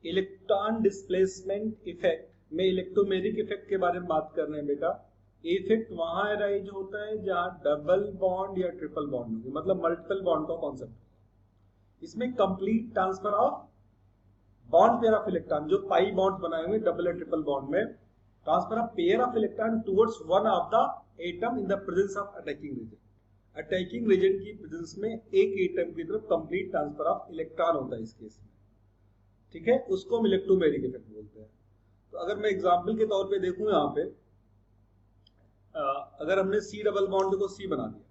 Electron displacement effect में electromeric effect के बारे में बात कर रहे हैं बेटा। इफेक्ट वहां अराइज होता है जहां डबल बॉन्ड या ट्रिपल बॉन्ड होगी, मतलब मल्टीपल बॉन्ड का कॉन्सेप्ट। इसमें complete transfer of bond pair of electron, जो पाई बॉन्ड बनाए हुए डबल या ट्रिपल बॉन्ड में, transfer of pair of electron towards one of the atom in the presence of attacking reagent. Attacking reagent की presence में एक atom की तरफ कंप्लीट ट्रांसफर ऑफ इलेक्ट्रॉन होता है इस केस में, ठीक है, उसको हम इलेक्ट्रोमेरिक इफेक्ट बोलते हैं। तो अगर मैं एग्जांपल के तौर पे देखूं यहाँ पे, अगर हमने सी डबल बॉन्ड को सी बना दिया,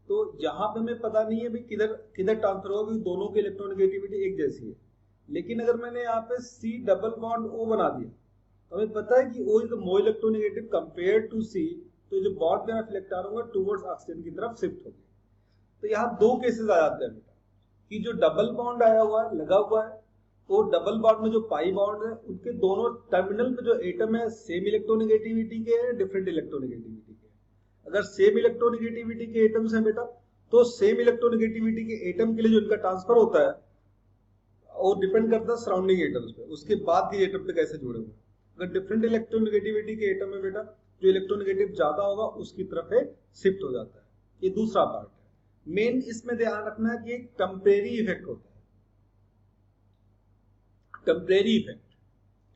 तो यहाँ पे हमें पता नहीं है भाई किधर किधर ट्रांसफर होगा, क्योंकि दोनों की इलेक्ट्रोनेगेटिविटी एक जैसी है। लेकिन अगर मैंने यहाँ पे सी डबल बॉन्ड ओ बना दिया, तो हमें पता है कि O is the more electronegative compare to C, तो जो बॉन्ड पेयर ऑफ इलेक्ट्रॉन होगा टुवर्ड्स ऑक्सीजन की तरफ शिफ्ट होगी। तो यहाँ दो केसेस आ जाते हैं बेटा, कि जो डबल बॉन्ड आया हुआ है, लगा हुआ है, वो डबल बॉन्ड में जो पाई बॉन्ड है उनके दोनों टर्मिनल पे जो एटम है सेम इलेक्ट्रोनेगेटिविटी के हैं, डिफरेंट इलेक्ट्रोनेगेटिविटी के। अगर सेम इलेक्ट्रोनेगेटिविटी के एटम्स हैं बेटा, तो सेम इलेक्ट्रोनेगेटिविटी के एटम के लिए जो इनका ट्रांसफर होता है वो डिपेंड करता है सराउंडिंग एटम्स पे, उसके बाद के एटम पे कैसे जुड़े हुए। अगर डिफरेंट इलेक्ट्रोनेगेटिविटी के एटम में बेटा, जो इलेक्ट्रोनेगेटिव ज्यादा होगा उसकी तरफ शिफ्ट हो जाता है। ये दूसरा पार्ट है। मेन इसमें ध्यान रखना है कि एक टेम्परेरी इफेक्ट होता है। टेम्परेरी इफेक्ट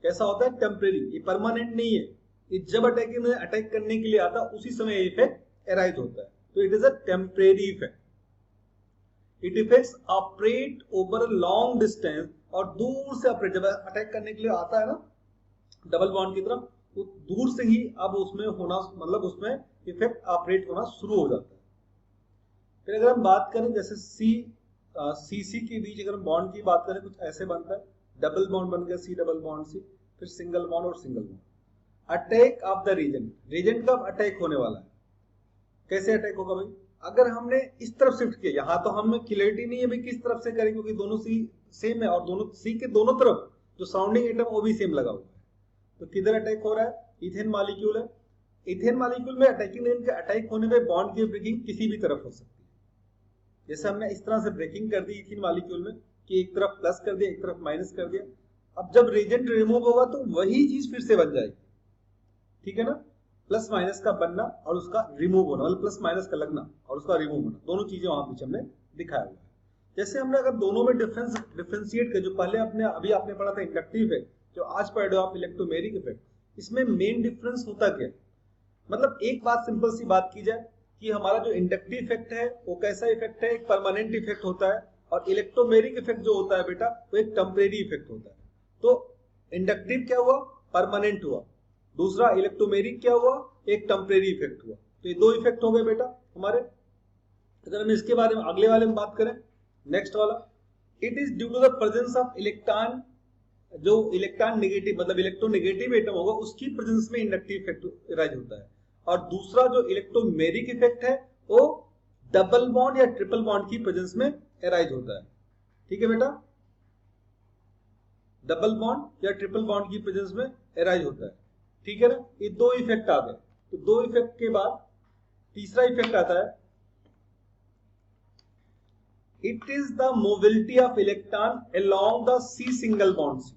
कैसा होता है? टेम्परेरी, ये परमानेंट नहीं है। ये जब अटैक करने के लिए आता है उसी समय इफेक्ट अराइज होता है, तो it is a temporary effect. It effects operate over long distance, और दूर से ऑपरेट, जब अटैक करने के लिए आता है ना डबल बॉन्ड की तरफ, तो दूर से ही अब उसमें होना, मतलब उसमें इफेक्ट ऑपरेट होना शुरू हो जाता है। फिर अगर हम बात करें जैसे सी के बीच अगर हम बॉन्ड की बात करें, कुछ ऐसे बनता है, डबल बॉन्ड बन गया सी डबल बॉन्ड सी, फिर सिंगल बॉन्ड और single bond. Attack of the reagent कब अटैक होने वाला है, कैसे अटैक होगा भाई? अगर हमने इस तरफ शिफ्ट किया, यहाँ तो हमें क्लियरिटी नहीं है भाई किस तरफ से करें, क्योंकि दोनों सी सेम है और दोनों सी के दोनों तरफ जो सराउंडिंग एटम वो भी सेम लगा हुआ है। तो किधर अटैक हो रहा है? इथेन मॉलिक्यूल है। इथेन मॉलिक्यूल में अटैकिंग रीजन के अटैक होने पे बॉन्ड की ब्रेकिंग किसी भी तरफ हो सकती है। जैसे हमने इस तरह से ब्रेकिंग कर दी इथेन मॉलिक्यूल में कि एक तरफ प्लस कर दिया, एक तरफ माइनस कर दिया। अब जब रिएजेंट रिमूव होगा तो वही चीज फिर से बन जाएगी, ठीक है ना? प्लस माइनस का बनना और उसका रिमूव होना, मतलब प्लस माइनस का लगना और उसका रिमूव होना, दोनों चीजें वहां पीछे हमने दिखाया हुआ है। जैसे हमने अगर दोनों में डिफरेंशिएट कर, जो पहले अभी आपने पढ़ा था इंडक्टिव इफेक्ट, जो आज पढ़ रहे हो आप इलेक्ट्रोमेरिक इफेक्ट, इसमें मेन डिफरेंस होता क्या है? मतलब एक बात, सिंपल सी बात की जाए कि हमारा जो इंडक्टिव इफेक्ट है वो कैसा इफेक्ट है? एक परमानेंट इफेक्ट होता है, और इलेक्ट्रोमेरिक इफेक्ट जो होता है बेटा वो एक टेम्परेरी इफेक्ट होता है। तो इंडक्टिव क्या हुआ? परमानेंट हुआ। दूसरा इलेक्ट्रोमेरिक क्या हुआ? एक टेम्परेरी इफेक्ट हुआ। तो ये दो इफेक्ट हो गए बेटा हमारे। अगर हम इसके बारे में अगले वाले में बात करें, नेक्स्ट वाला, it is due to the presence of electron, जो इलेक्ट्रॉन नेगेटिव मतलब इलेक्ट्रोनेगेटिव एटम होगा उसकी प्रेजेंस में इंडक्टिव इफेक्ट राइज होता है। और दूसरा जो इलेक्ट्रोमेरिक इफेक्ट है वो डबल बॉन्ड या ट्रिपल बॉन्ड की प्रेजेंस में अराइज होता है, ठीक है बेटा? डबल बॉन्ड या ट्रिपल बॉन्ड की प्रेजेंस में अराइज होता है, ठीक है ना? ये दो इफेक्ट आ गए। तो दो इफेक्ट के बाद तीसरा इफेक्ट आता है, it is the mobility of electron along the C single bond.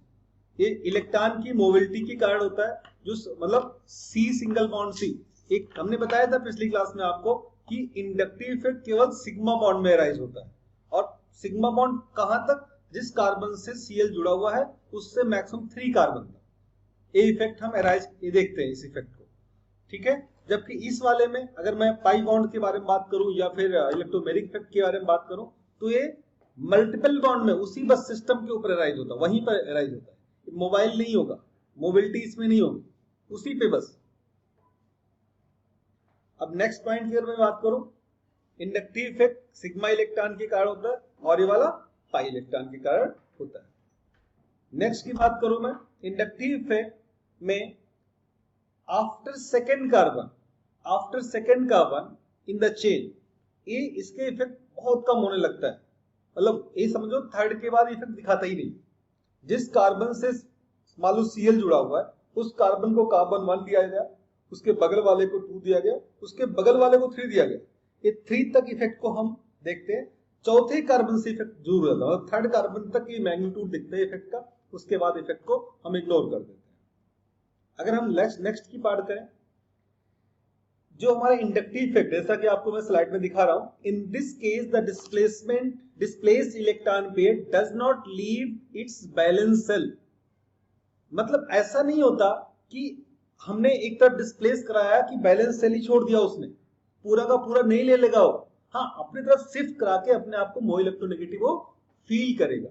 ये इलेक्ट्रॉन की मोबिलिटी के कारण होता है, जो मतलब सी सिंगल बॉन्ड सी। एक हमने बताया था पिछली क्लास में आपको कि इंडक्टिव इफेक्ट केवल सिग्मा बॉन्ड में अराइज होता है, और सिग्मा बॉन्ड कहां तक? जिस कार्बन से Cl जुड़ा हुआ है उससे मैक्सिमम 3 कार्बन तक। ये इफेक्ट हम अराइज ये देखते हैं इस इफेक्ट को, ठीक है? जबकि इस वाले में अगर मैं पाई बॉन्ड के बारे में बात करूं या फिर इलेक्ट्रोमेरिक इफेक्ट के बारे में बात करूं, तो ये मल्टीपल बॉन्ड में उसी बस सिस्टम के ऊपर अराइज होता है, वहीं पर अराइज होता है। मोबाइल नहीं होगा, मोबिलिटी इसमें नहीं होगी, उसी पे बस। अब नेक्स्ट पॉइंट की अगर मैं बात करूं, इंडक्टिव इफेक्ट सिग्मा इलेक्ट्रॉन के कारण होता है और ये वाला पाई इलेक्ट्रॉन के कारण होता है। नेक्स्ट की बात करूं मैं, इंडक्टिव इफेक्ट में after second carbon in the chain, ये इसके इफेक्ट बहुत कम होने लगता है। मतलब ये समझो थर्ड के बाद इफेक्ट दिखाता ही नहीं। जिस कार्बन से मान लो Cl जुड़ा हुआ है, उस कार्बन को कार्बन 1 दिया गया, उसके बगल वाले को 2 दिया गया, उसके बगल वाले को 3 दिया गया। ये 3 तक इफेक्ट को हम देखते हैं। चौथे कार्बन से इफेक्ट जरूर रहता है, मतलब थर्ड कार्बन तक ये मैग्नीट्यूड दिखता है इफेक्ट का, उसके बाद इफेक्ट को हम इग्नोर कर देते हैं। अगर हम नेक्स्ट की बात करें, जो हमारा इंडक्टिव इफेक्ट, जैसा कि आपको मैं स्लाइड में दिखा रहा हूं, in this case the displaced electron pair does not leave its valence shell. मतलब ऐसा नहीं होता कि हमने एक तरफ डिस्प्लेस कराया कि बैलेंस सेल ही छोड़ दिया उसने, पूरा का पूरा नहीं ले लेगा वो, हाँ अपनी तरफ शिफ्ट करा के अपने आप को मोह इलेक्ट्रोनेगेटिव वो फील करेगा।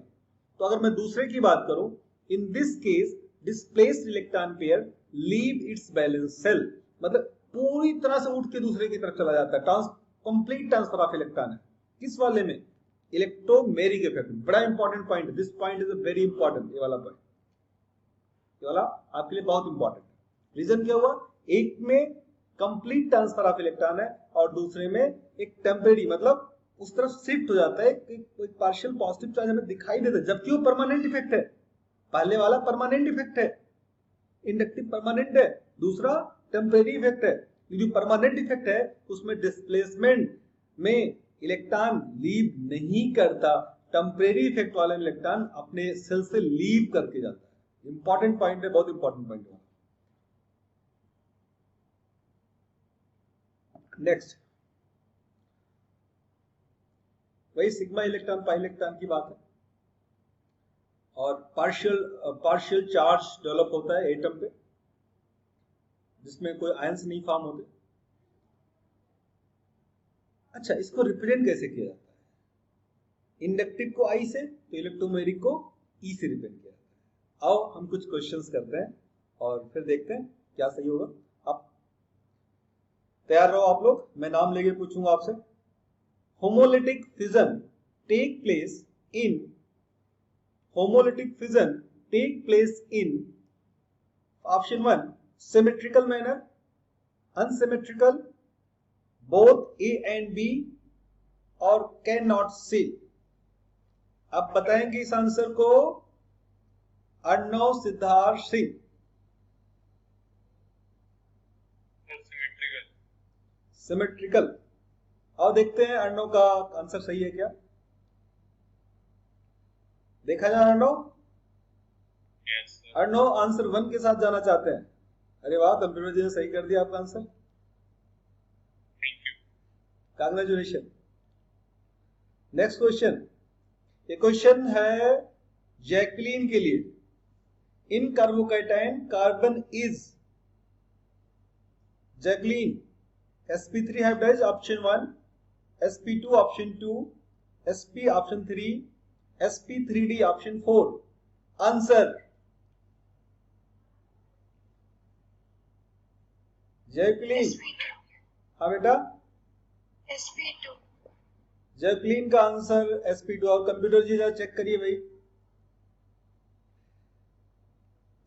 तो अगर मैं दूसरे की बात करूं, in this case displaced electron pair leave its valence shell, मतलब पूरी तरह से उठ के दूसरे की तरफ चला जाता है, कंप्लीट ट्रांसफर ऑफ इलेक्ट्रॉन है। किस वाले में? Electromeric effect. बड़ा important point, this point is very important, ये वाला पॉइंट, ये वाला आपके लिए बहुत इंपॉर्टेंट है। रीजन क्या हुआ? एक में कंप्लीट ट्रांसफर ऑफ इलेक्ट्रॉन है और दूसरे में एक टेम्परेरी, मतलब उस तरफ शिफ्ट हो जाता है, एक पार्शियल पॉजिटिव चार्ज हमें दिखाई देता है, जबकि वो परमानेंट इफेक्ट है। पहले वाला परमानेंट इफेक्ट है, इंडक्टिव परमानेंट है, दूसरा टेम्परेरी इफेक्ट है। जो परमानेंट इफेक्ट है उसमें डिस्प्लेसमेंट में इलेक्ट्रॉन लीव नहीं करता, टेम्परेरी इफेक्ट वाला इलेक्ट्रॉन अपने सेल से लीव करके जाता है। इंपॉर्टेंट पॉइंट है, बहुत इंपॉर्टेंट पॉइंट है। नेक्स्ट, वही सिग्मा इलेक्ट्रॉन पाई इलेक्ट्रॉन की बात है, और पार्शियल चार्ज डेवलप होता है एटम पे, जिसमें कोई आयंस नहीं फॉर्म होते। अच्छा, इसको रिप्रेजेंट कैसे किया जाता है? इंडक्टिव को आई से, तो इलेक्ट्रोमेरिक को ई से रिप्रेजेंट किया जाता है। आओ हम कुछ क्वेश्चंस करते हैं और फिर देखते हैं क्या सही होगा। आप तैयार रहो आप लोग, मैं नाम लेके पूछूंगा आपसे। Homolytic fission take place in, homolytic fission take place in option 1 symmetrical manner, unsymmetrical, both A and B, और कैन नॉट सी। अब बताएंगे इस आंसर को अर्णव सिद्धार्थ सिंह। सिमेट्रिकल। और देखते हैं अर्णव का आंसर सही है क्या, देखा जाए अर्णव। अर्णव आंसर 1 के साथ जाना चाहते हैं। अरे वाह, कंप्यूटर जी ने सही कर दिया आपका आंसर, कांग्रेचुलेशन। नेक्स्ट क्वेश्चन, ये क्वेश्चन है जैकलीन के लिए। In carbocation carbon is, Jacqueline sp3 hybridize option 1, sp2 option 2, sp option 3, sp3d option 4। Answer Jacqueline. हाँ बेटा, sp2। जैकलीन का आंसर sp2। और कंप्यूटर जी जरा चेक करिए भाई,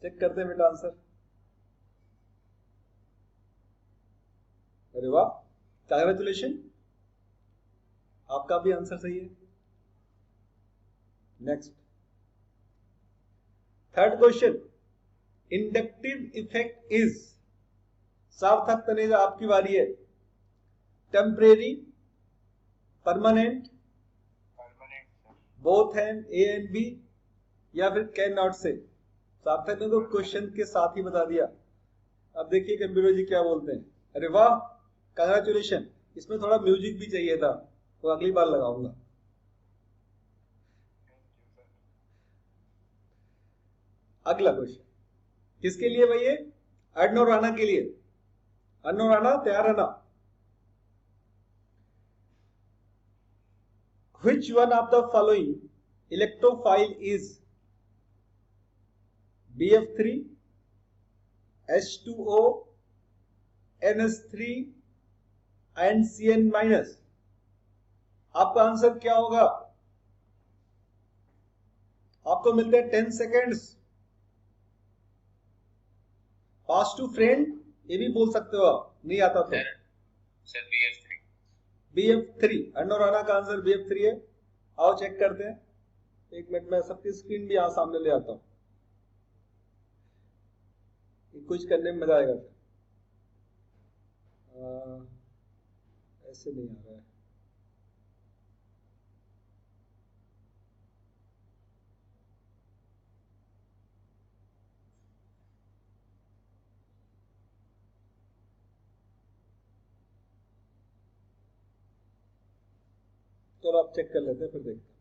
चेक करते हैं बेटा आंसर। अरे वाह, कांग्रेचुलेशन, आपका भी आंसर सही है। Next, third question, inductive effect is, Sarthak Taneja आपकी बारी है। Temporary, permanent, both and A and B, या फिर कैन नॉट से। सार्थक ने तो क्वेश्चन के साथ ही बता दिया। अब देखिए कंप्यूटर जी क्या बोलते हैं। अरे वाह, कांग्रेचुलेशन। इसमें थोड़ा म्यूजिक भी चाहिए था, तो अगली बार लगाऊंगा। अगला क्वेश्चन किसके लिए भाई? अर्णव राणा के लिए। अर्णव राणा तैयार है ना? Which one of the following electrophile is BF3, H2O, NS3 and Cn-? आपका आंसर क्या होगा? आपको मिलते हैं 10 सेकेंड्स। पास टू फ्रेंड ये भी बोल सकते हो आप, नहीं आता तो। Sir BF3। BF3 Arnav Rana का आंसर BF3 है। आओ चेक करते हैं, एक मिनट में सबकी स्क्रीन भी यहां सामने ले आता हूं, कुछ करने में मजा आएगा। ऐसे नहीं आ रहा है। चलो आप चेक कर लेते हैं, फिर देखते हैं।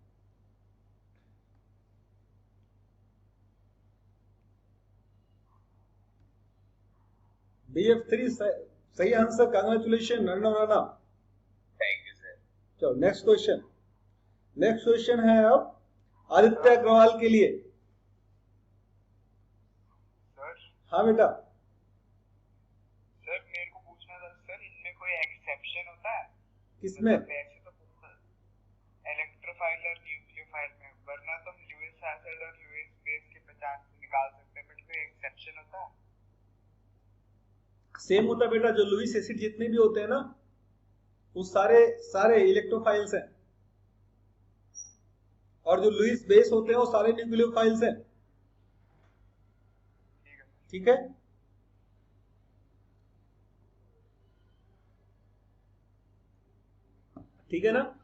BF3 सही answer, congratulation Rana. Thank you sir. चलो नेक्स्ट क्वेश्चन। नेक्स्ट क्वेश्चन है अब आदित्य अग्रवाल के लिए। सर हाँ बेटा। सर मेरे को पूछना था सर, इनमें कोई एक्सेप्शन होता है? किसमें? वैसे तो इलेक्ट्रोफाइल और न्यूक्लियोफाइल में, वरना तुम लुईस एसिड और लुईस बेस की पहचान निकाल सकते हैं, बट कोई एक्सेप्शन होता है? सेम होता है बेटा, जो लुईस एसिड जितने भी होते हैं ना, वो सारे इलेक्ट्रोफाइल्स हैं, और जो लुईस बेस होते हैं वो सारे न्यूक्लियोफाइल्स हैं। ठीक है। ठीक है ना?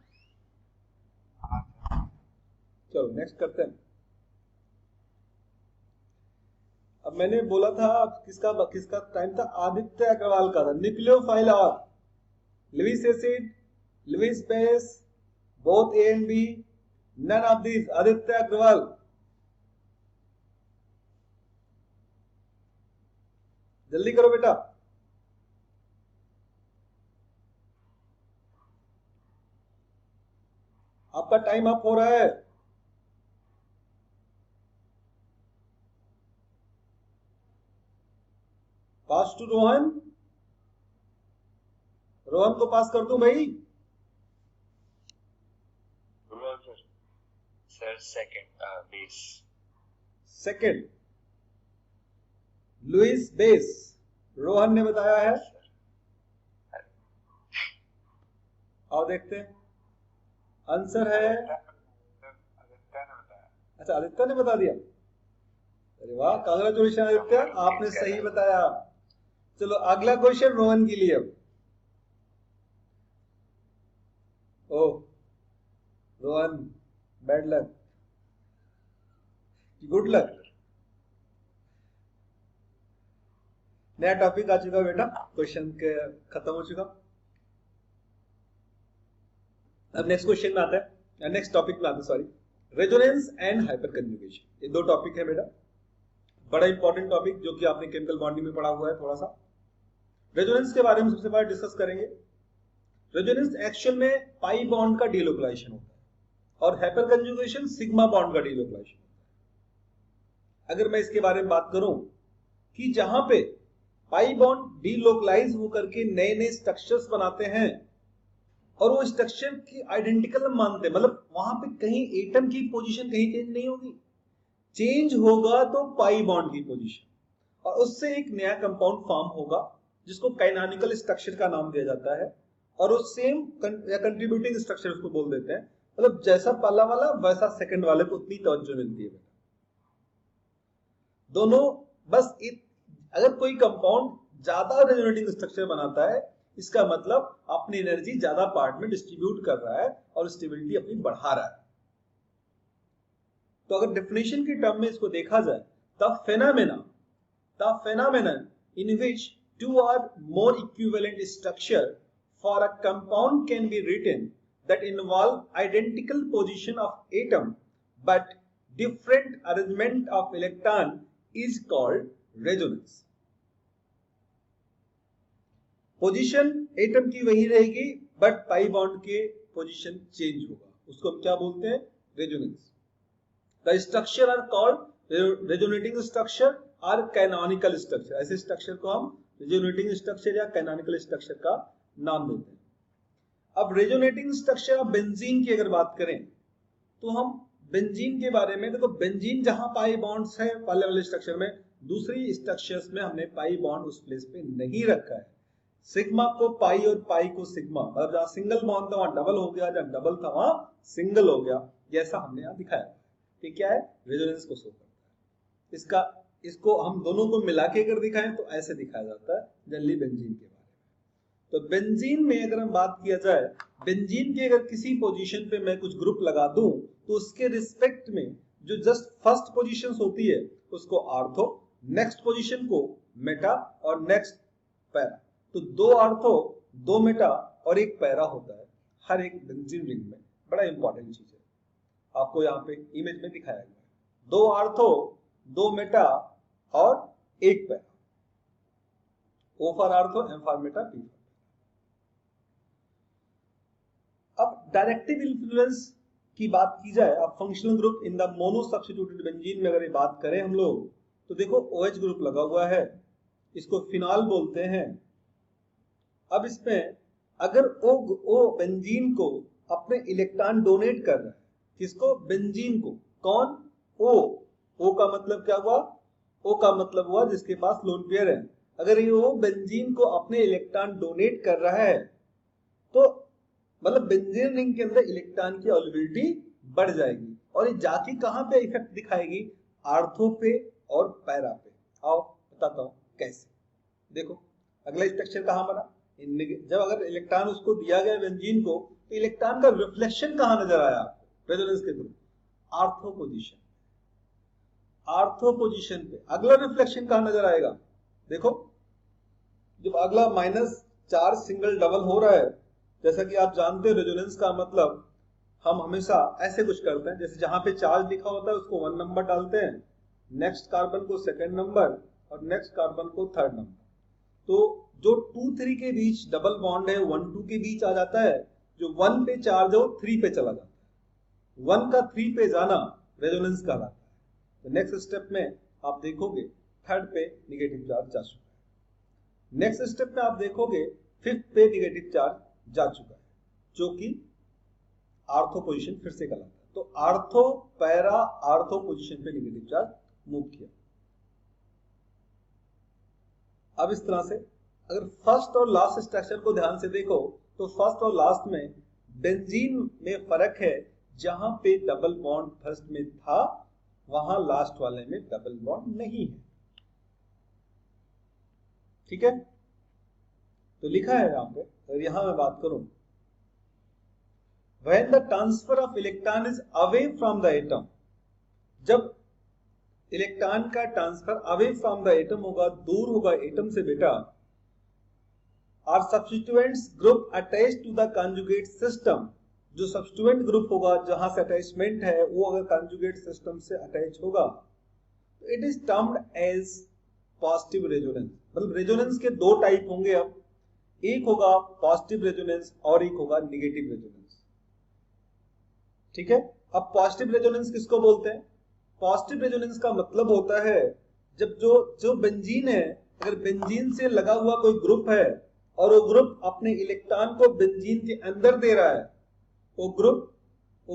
चलो नेक्स्ट करते हैं। अब मैंने बोला था किसका टाइम था, आदित्य अग्रवाल का था। न्यूक्लियोफाइल और Lewis acid, Lewis base, both A and B, none of these, Aditya Agarwal. जल्दी करो बेटा। आपका टाइम अप हो रहा है। पास टू रोहन। रोहन को पास कर दूं भाई? Sir second base. Second Lewis base Rohan ने बताया है। और देखते हैं आंसर है। अच्छा आदित्य ने बता दिया। अरे वाह, कांग्रेचुलेशन आदित्य, आपने सही बताया। चलो अगला क्वेश्चन रोहन के लिए। अब ओ Rohan, bad luck, good luck. नया टॉपिक आ चुका बेटा, क्वेश्चन के खत्म हो चुका। अब नेक्स्ट क्वेश्चन में आता है, नेक्स्ट टॉपिक में आता है, sorry, resonance and hyper conjugation. ये दो टॉपिक है बेटा, बड़ा इंपॉर्टेंट टॉपिक जो कि आपने केमिकल बॉन्डिंग में पढ़ा हुआ है थोड़ा सा। रेजोनेंस के बारे में सबसे पहले डिस्कस करेंगे। रेजोनेंस एक्चुअल में पाई बॉन्ड का डीलोकलाइजेशन होता है और हाइपर कंजुगेशन सिग्मा बॉन्ड का डीलोकलाइजेशन होता है। अगर मैं इसके बारे में बात करूं कि जहां पे पाई बॉन्ड डीलोकलाइज होकर के नए नए स्ट्रक्चर्स बनाते हैं और वो स्ट्रक्चर की आइडेंटिकल मानते हैं, मतलब वहां पे कहीं एटम की पोजीशन कहीं चेंज नहीं होगी, चेंज होगा तो पाई बॉन्ड की पोजीशन, और उससे एक नया कंपाउंड फॉर्म होगा जिसको कैनोनिकल स्ट्रक्चर का नाम दिया जाता है, और वो सेम या कंट्रीब्यूटिंग स्ट्रक्चर उसको बोल देते हैं। मतलब जैसा पहला वाला वैसा सेकंड वाले को उतनी तवज्जो मिलती है बेटा। दोनों बस अगर कोई कंपाउंड ज्यादा रेजोनेटिंग स्ट्रक्चर बनाता है, इसका मतलब अपनी एनर्जी ज्यादा पार्ट में डिस्ट्रीब्यूट कर रहा है और स्टेबिलिटी अपनी बढ़ा रहा है। तो अगर डेफिनेशन की टर्म में इसको देखा जाए, the phenomenon in which two or more equivalent structure for a compound can be written that involve identical position of atom but different arrangement of electron is called resonance. Position atom की वही रहेगी but pi bond के position change होगा, उसको हम क्या बोलते हैं? Resonance. The structure are called resonating structure और कैनोनिकल स्ट्रक्चर। ऐसे स्ट्रक्चर को हम रेजोनेटिंग स्ट्रक्चर या कैनोनिकल स्ट्रक्चर का नाम देते हैं। अब रेजोनेटिंग स्ट्रक्चर ऑफ बेंजीन की अगर बात करें तो हम बेंजीन के बारे में देखो, बेंजीन जहां पाई बॉन्ड्स है पहले वाले स्ट्रक्चर में, दूसरी स्ट्रक्चर्स में हमने पाई बॉन्ड उस प्लेस पे नहीं रखा है। सिग्मा को पाई और पाई को सिग्मा, मतलब जहां सिंगल बॉन्ड था वहां डबल हो गया, जहां डबल था वहां सिंगल हो गया, जैसा हमने यहां दिखाया। ये क्या है? रेजोनेंस को शो करता है। इसको हम दोनों को मिला के अगर दिखाएं तो ऐसे दिखाया जाता है जनरली बेंजीन के बारे में। तो बेंजीन में अगर हम बात किया जाए, बेंजीन के अगर किसी पोजीशन पे मैं कुछ ग्रुप लगा दूं तो उसके रिस्पेक्ट में जो जस्ट फर्स्ट पोजीशन होती है उसको आर्थो, नेक्स्ट पोजीशन को मेटा और नेक्स्ट पैरा। तो दो आर्थो, दो मेटा और एक पैरा होता है हर एक बेंजीन रिंग में। बड़ा इंपॉर्टेंट चीज है, आपको यहाँ पे इमेज में दिखाया गया है। 2 आर्थो, 2 मेटा और 1 para, O for ortho, M for Meta, P for. अब डायरेक्टिव इन्फ्लुएंस की बात की जाए, अब functional group in the mono substituted benzene में अगर ये बात करें हम लोग, तो देखो OH ग्रुप लगा हुआ है, इसको फिनॉल बोलते हैं। अब इसमें अगर ओ बेंजीन को अपने इलेक्ट्रॉन डोनेट कर रहा है, किसको? बेंजीन को। कौन? ओ का मतलब क्या हुआ? ओ का मतलब हुआ जिसके पास लोन पेयर है। अगर ये ओ बेंजीन को अपने इलेक्ट्रॉन डोनेट कर रहा है तो मतलब बेंजीन रिंग के अंदर इलेक्ट्रॉन की अवेलेबिलिटी बढ़ जाएगी, और ये जाके कहां पे इफेक्ट दिखाएगी? आर्थो पे और पैरा पे। आओ बताता हूं कैसे। देखो अगला स्ट्रक्चर कहां बना? जब अगर इलेक्ट्रॉन उसको दिया गया बेंजीन को, तो इलेक्ट्रॉन का रिफ्लेक्शन कहां नजर आया आपको? रेजोनेंस के through ortho position, ortho position पे। अगला रिफ्लेक्शन कहां नजर आएगा? देखो जब अगला -4 सिंगल डबल हो रहा है, जैसा कि आप जानते हो रेजोनेंस का मतलब हम हमेशा ऐसे कुछ करते हैं, जैसे जहां पे चार्ज लिखा होता है उसको 1 नंबर डालते हैं, नेक्स्ट कार्बन को 2nd नंबर और नेक्स्ट कार्बन को 3rd नंबर। तो जो 2-3 के बीच डबल बॉन्ड है 1-2 के बीच आ जाता है, जो 1 पे चार्ज है वो 3 पे चला जाता है। 1 का 3 पे जाना रेजोनेंस कहलाता है। तो नेक्स्ट स्टेप में आप देखोगे 3rd पे निगेटिव चार्ज जा चुका है। नेक्स्ट स्टेप में आप देखोगे 5th पे निगेटिव चार्ज जा चुका है, जो कि आर्थो पोजीशन फिर से कहलाता है। तो आर्थो पैरा आर्थो पोजीशन पे निगेटिव चार्ज मूव किया। अब इस तरह से अगर फर्स्ट और लास्ट स्ट्रक्चर को ध्यान से देखो, तो फर्स्ट और लास्ट में बेंजीन में फर्क है, जहां पे डबल बॉन्ड फर्स्ट में था वहां लास्ट वाले में डबल बॉन्ड नहीं है। ठीक है, तो लिखा है यहां पे, और यहां मैं बात करूं, when the transfer of electron is away from the atom, जब इलेक्ट्रॉन का transfer away from the atom होगा, दूर होगा एटम से बेटा, और substituents group attach to the conjugate system, जो सब्स्टिट्यूएंट ग्रुप होगा जहां से अटैचमेंट है वो अगर कंजुगेट सिस्टम से अटैच होगा, तो it is termed as positive resonance. मतलब रेजोनेंस के 2 टाइप होंगे। अब एक होगा पॉजिटिव रेजोनेंस और एक होगा निगेटिव रेजोनेंस। ठीक है, अब पॉजिटिव रेजोनेंस किसको बोलते हैं? पॉजिटिव रेजोनेंस का मतलब होता है जब जो बेंजीन है, अगर बेंजीन से लगा हुआ कोई ग्रुप है और वो ग्रुप अपने इलेक्ट्रॉन को बेंजीन के अंदर दे रहा है, वो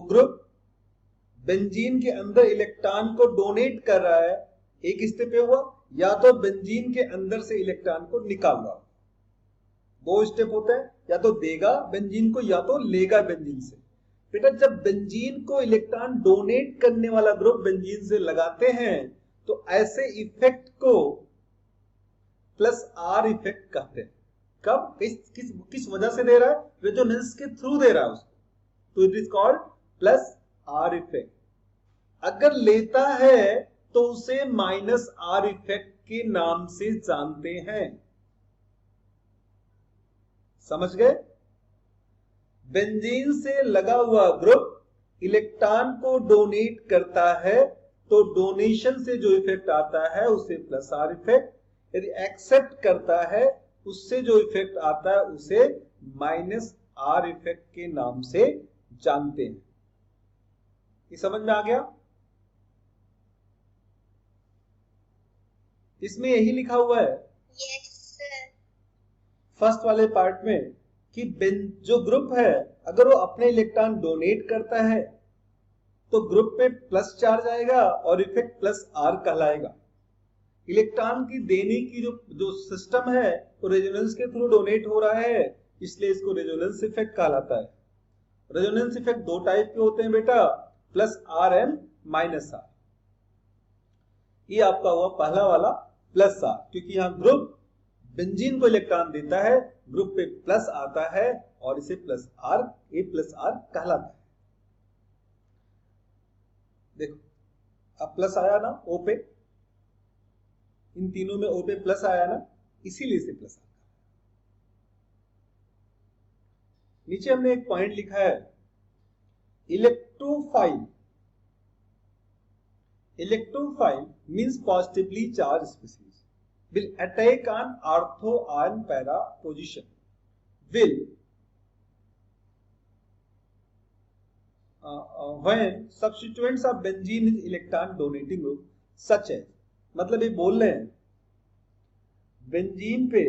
ग्रुप बेंजीन के अंदर इलेक्ट्रॉन को डोनेट कर रहा है। एक स्टेप पे हुआ, या तो बेंजीन के अंदर से इलेक्ट्रॉन को निकाल रहा हो। 2 स्टेप होते हैं, या तो देगा बेंजीन को या तो लेगा बेंजीन से। बेटा जब बेंजीन को इलेक्ट्रॉन डोनेट करने वाला ग्रुप बेंजीन से लगाते हैं, तो ऐसे इफेक्ट को +R इफेक्ट कहते हैं। कब? किस वजह से दे रहा है? रेजोनेंस के थ्रू दे रहा है उसको, तो it is called +R effect. अगर लेता है तो उसे -R इफेक्ट के नाम से जानते हैं। समझ गए? बेंजीन से लगा हुआ ग्रुप इलेक्ट्रॉन को डोनेट करता है, तो डोनेशन से जो इफेक्ट आता है उसे +R इफेक्ट। यदि एक्सेप्ट करता है उससे जो इफेक्ट आता है उसे -R इफेक्ट के नाम से जानते हैं। ये समझ में आ गया? इसमें यही लिखा हुआ है फर्स्ट वाले पार्ट में कि जो ग्रुप है अगर वो अपने इलेक्ट्रॉन डोनेट करता है तो ग्रुप पे प्लस चार्ज आएगा और इफेक्ट +R कहलाएगा। इलेक्ट्रॉन की देने की जो सिस्टम है वो रेजोनेंस के थ्रू डोनेट हो रहा है, इसलिए इसको रेजोनेंस इफेक्ट कहलाता है। रेजोनेंस इफेक्ट 2 टाइप के होते हैं बेटा, +R एंड -R। ये आपका हुआ पहला वाला +R, क्योंकि यहां ग्रुप बेंजीन को इलेक्ट्रॉन देता है, ग्रुप पे प्लस आता है और इसे +R कहलाता है। देखो अब प्लस आया ना O पे, इन तीनों में O पे प्लस आया ना, इसीलिए इसे प्लस आता है। नीचे हमने एक पॉइंट लिखा है electrophile, electrophile means positively charged species will attack on ortho and para position, will when substituents of benzene is electron donating group such as, मतलब ये बोल रहे हैं बेंजीन पे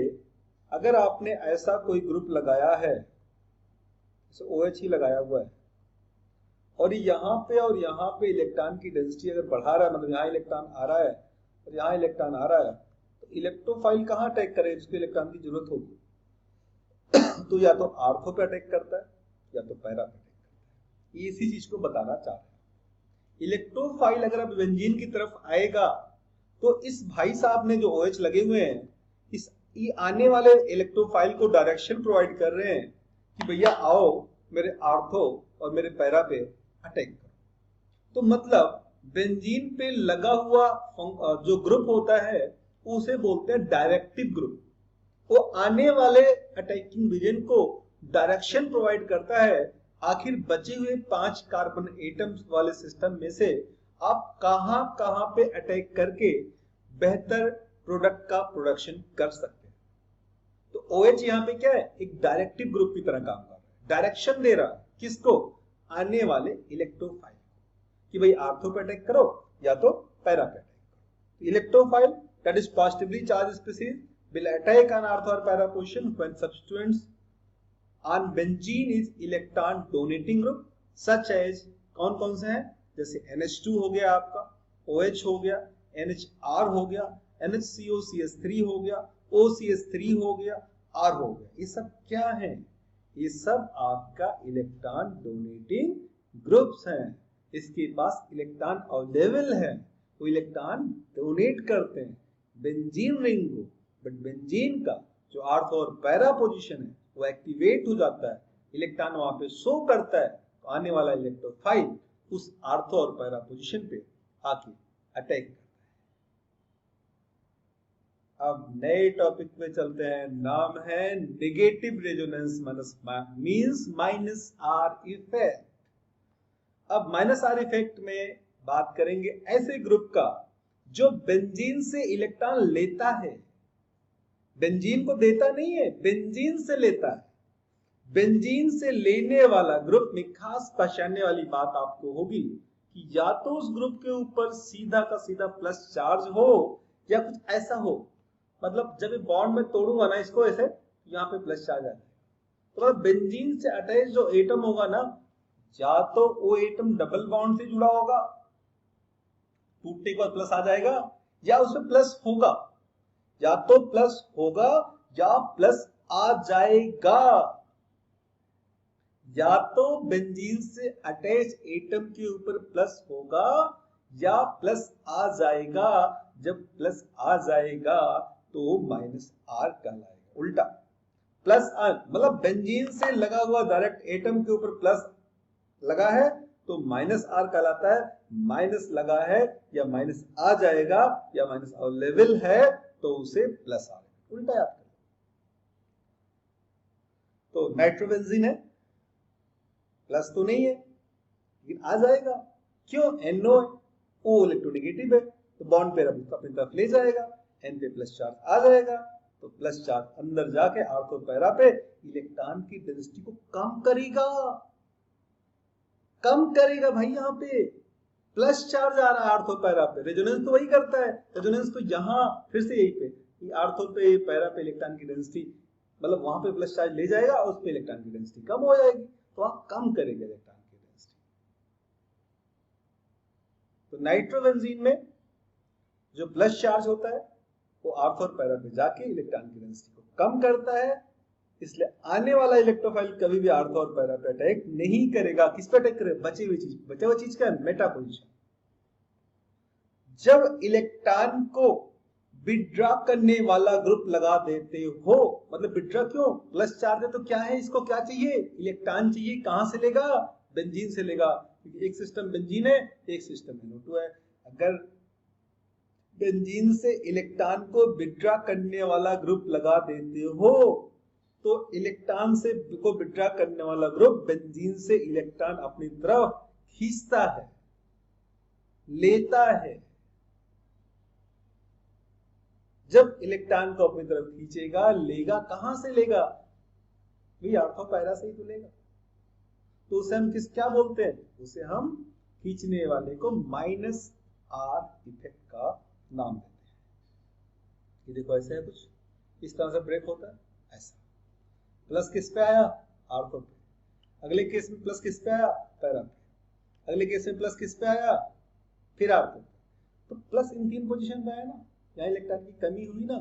अगर आपने ऐसा कोई ग्रुप लगाया है, जैसे OH ही लगाया हुआ है, और यहाँ पे इलेक्ट्रॉन की डेंसिटी अगर बढ़ा रहा है, मतलब यहाँ इलेक्ट्रॉन आ रहा है और यहाँ इलेक्ट्रॉन आ रहा है, तो इलेक्ट्रोफाइल कहाँ अटैक करे जिसको इलेक्ट्रॉन की जरूरत होगी? तो या तो आर्थो पे अटैक करता है या तो पैरा पे अटैक करता है। इसी चीज को बताना चाह रहे हैं। इलेक्ट्रोफाइल अगर अब बेंजीन की तरफ आएगा तो इस भाई साहब ने जो OH लगे हुए हैं, इस आने वाले इलेक्ट्रोफाइल को डायरेक्शन प्रोवाइड कर रहे हैं कि भैया आओ मेरे आर्थो और मेरे पैरा पे अटैक करो। तो मतलब बेंजीन पे लगा हुआ जो ग्रुप होता है उसे बोलते हैं डायरेक्टिव ग्रुप। वो आने वाले अटैकिंग रीजन को डायरेक्शन प्रोवाइड करता है। आखिर बचे हुए 5 कार्बन एटम्स वाले सिस्टम में से आप कहां कहां पे अटैक करके बेहतर प्रोडक्ट का प्रोडक्शन कर सकते हैं। तो OH यहाँ पे क्या है, एक डायरेक्टिव ग्रुप की तरह काम कर रहा है, डायरेक्शन दे रहा है किसको, आने वाले इलेक्ट्रोफाइल कि भाई आर्थो पे अटैक करो या तो पैरा पे अटैक करो। Electrophile that is positively charge species will attack on ortho or para position when substituents on benzene is electron donating group such as, कौन कौन से हैं, जैसे NH2 हो गया आपका, OH हो गया, NHR हो गया, NHCO CH3 हो गया, OCH3 हो गया, R हो गया। ये सब क्या है, ये सब आपका इलेक्ट्रॉन डोनेटिंग ग्रुप्स हैं। इसके पास इलेक्ट्रॉन अवेलेबल है, वो इलेक्ट्रॉन डोनेट करते हैं बेंजीन रिंग को, बट बेंजीन का जो आर्थो और पैरा पोजीशन है वो एक्टिवेट हो जाता है, इलेक्ट्रॉन वहां पे शो करता है, तो आने वाला इलेक्ट्रोफाइल उस आर्थो और पैरा पोजीशन पे आके अटैक करता है। अब नए टॉपिक पे चलते हैं, नाम है negative resonance means minus are effect. अब माइनस आर इफेक्ट में बात करेंगे ऐसे ग्रुप का जो बेंजीन से इलेक्ट्रॉन लेता है, बेंजीन को देता नहीं है, बेंजीन से लेता है। बेंजीन से लेने वाला ग्रुप में खास पहचानने वाली बात आपको होगी कि या तो उस ग्रुप के ऊपर सीधा का सीधा प्लस चार्ज हो या कुछ ऐसा हो, मतलब जब बॉन्ड में तोड़ूंगा ना इसको ऐसे, यहाँ पे प्लस चार्ज आ जाएगा। तो बेंजीन से अटैच जो एटम होगा ना, या तो वो एटम डबल बॉन्ड से जुड़ा होगा, टूटने के बाद प्लस आ जाएगा, या उसमें प्लस होगा, या तो प्लस होगा या प्लस आ जाएगा। या तो बेंजीन से अटैच एटम के ऊपर प्लस होगा या प्लस आ जाएगा। जब प्लस आ जाएगा तो माइनस आर कहलाएगा। उल्टा प्लस आर मतलब बेंजीन से लगा हुआ डायरेक्ट एटम के ऊपर प्लस लगा है तो माइनस आर कहलाता है। माइनस लगा है या माइनस आ जाएगा या माइनस अवेलेबल है तो उसे प्लस आ जाएगा। उल्टा याद करें। तो नाइट्रोबेंजीन है, प्लस तो नहीं है लेकिन आ जाएगा। क्यों? NO है, O इलेक्ट्रोनेगेटिव है तो बॉन्ड पेयर अपनी तरफ ले जाएगा, N पे प्लस चार्ज आ जाएगा तो प्लस चार्ज अंदर जाके आर्थो पैरा पे इलेक्ट्रॉन की डेंसिटी को कम करेगा, कम करेगा भाई। यहाँ पे प्लस चार्ज आ रहा है आर्थो पैरा पे, रेजोनेंस तो वही करता है। रेजोनेंस तो यहाँ फिर से यही पे आर्थो पे पैरा पे इलेक्ट्रॉन की डेंसिटी मतलब वहां पे प्लस चार्ज ले जाएगा और उस पे इलेक्ट्रॉन की डेंसिटी कम हो जाएगी तो वहां कम करेगा इलेक्ट्रॉन की डेंसिटी। तो नाइट्रोबेंजीन में जो प्लस चार्ज होता है वो आर्थो और पैरा पे जाके इलेक्ट्रॉन की डेंसिटी को कम करता है, इसलिए आने वाला इलेक्ट्रोफाइल कभी भी आर्थो और पैरा पे अटैक नहीं करेगा। किस पे अटैक करेगा? बची हुई चीज। बचा हुआ चीज क्या है? Meta position. जब इलेक्ट्रॉन को विड्रॉ करने वाला ग्रुप लगा देते हो, मतलब विड्रॉ क्यों? प्लस चार्ज है तो क्या है, इसको क्या चाहिए? इलेक्ट्रॉन चाहिए। कहां से लेगा? बेंजीन से लेगा, क्योंकि एक सिस्टम बेंजीन है एक सिस्टम NO2 है। अगर बेंजीन से इलेक्ट्रॉन को विड्रॉ करने वाला ग्रुप लगा देते हो तो इलेक्ट्रॉन से को विड्रॉ करने वाला ग्रुप बेंजीन से इलेक्ट्रॉन अपनी तरफ खींचता है, लेता है। जब इलेक्ट्रॉन को अपनी तरफ खींचेगा, लेगा, कहां से लेगा? भी ऑर्थो पैरा से ही तो लेगा। तो उसे हम क्या बोलते हैं? उसे हम खींचने वाले को माइनस आर इफेक्ट का नाम देते हैं। ये देखो ऐसे है कुछ, इस तरह से ब्रेक होता है ऐसा। प्लस किस पे आया? आर्थो पे। अगले केस में प्लस किस पे आया? पैरा पे। अगले केस में प्लस किस पे आया? फिर आर्थो पे। तो प्लस इन 3 पोजीशन पे आया ना, यहां इलेक्ट्रॉन की कमी हुई ना।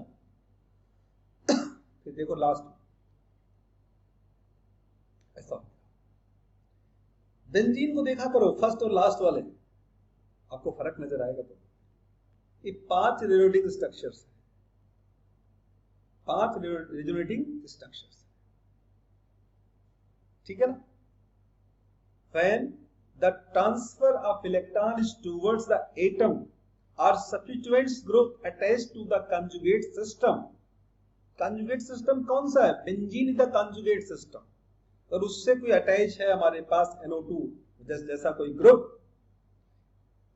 फिर देखो लास्ट ऐसा, बेंजीन को देखा करो फर्स्ट और लास्ट वाले, आपको फर्क नजर आएगा। तो ये 5 रेजोनेटिंग स्ट्रक्चर्स है, 5 रेजोनेटिंग स्ट्रक्चर्स, ठीक है ना। When the transfer of electrons towards the atom or substituents group attached to the conjugate system, conjugate system कौन सा है? Benzene is the conjugate system। और उससे कोई अटैच है हमारे पास NO2 जैसा कोई ग्रुप,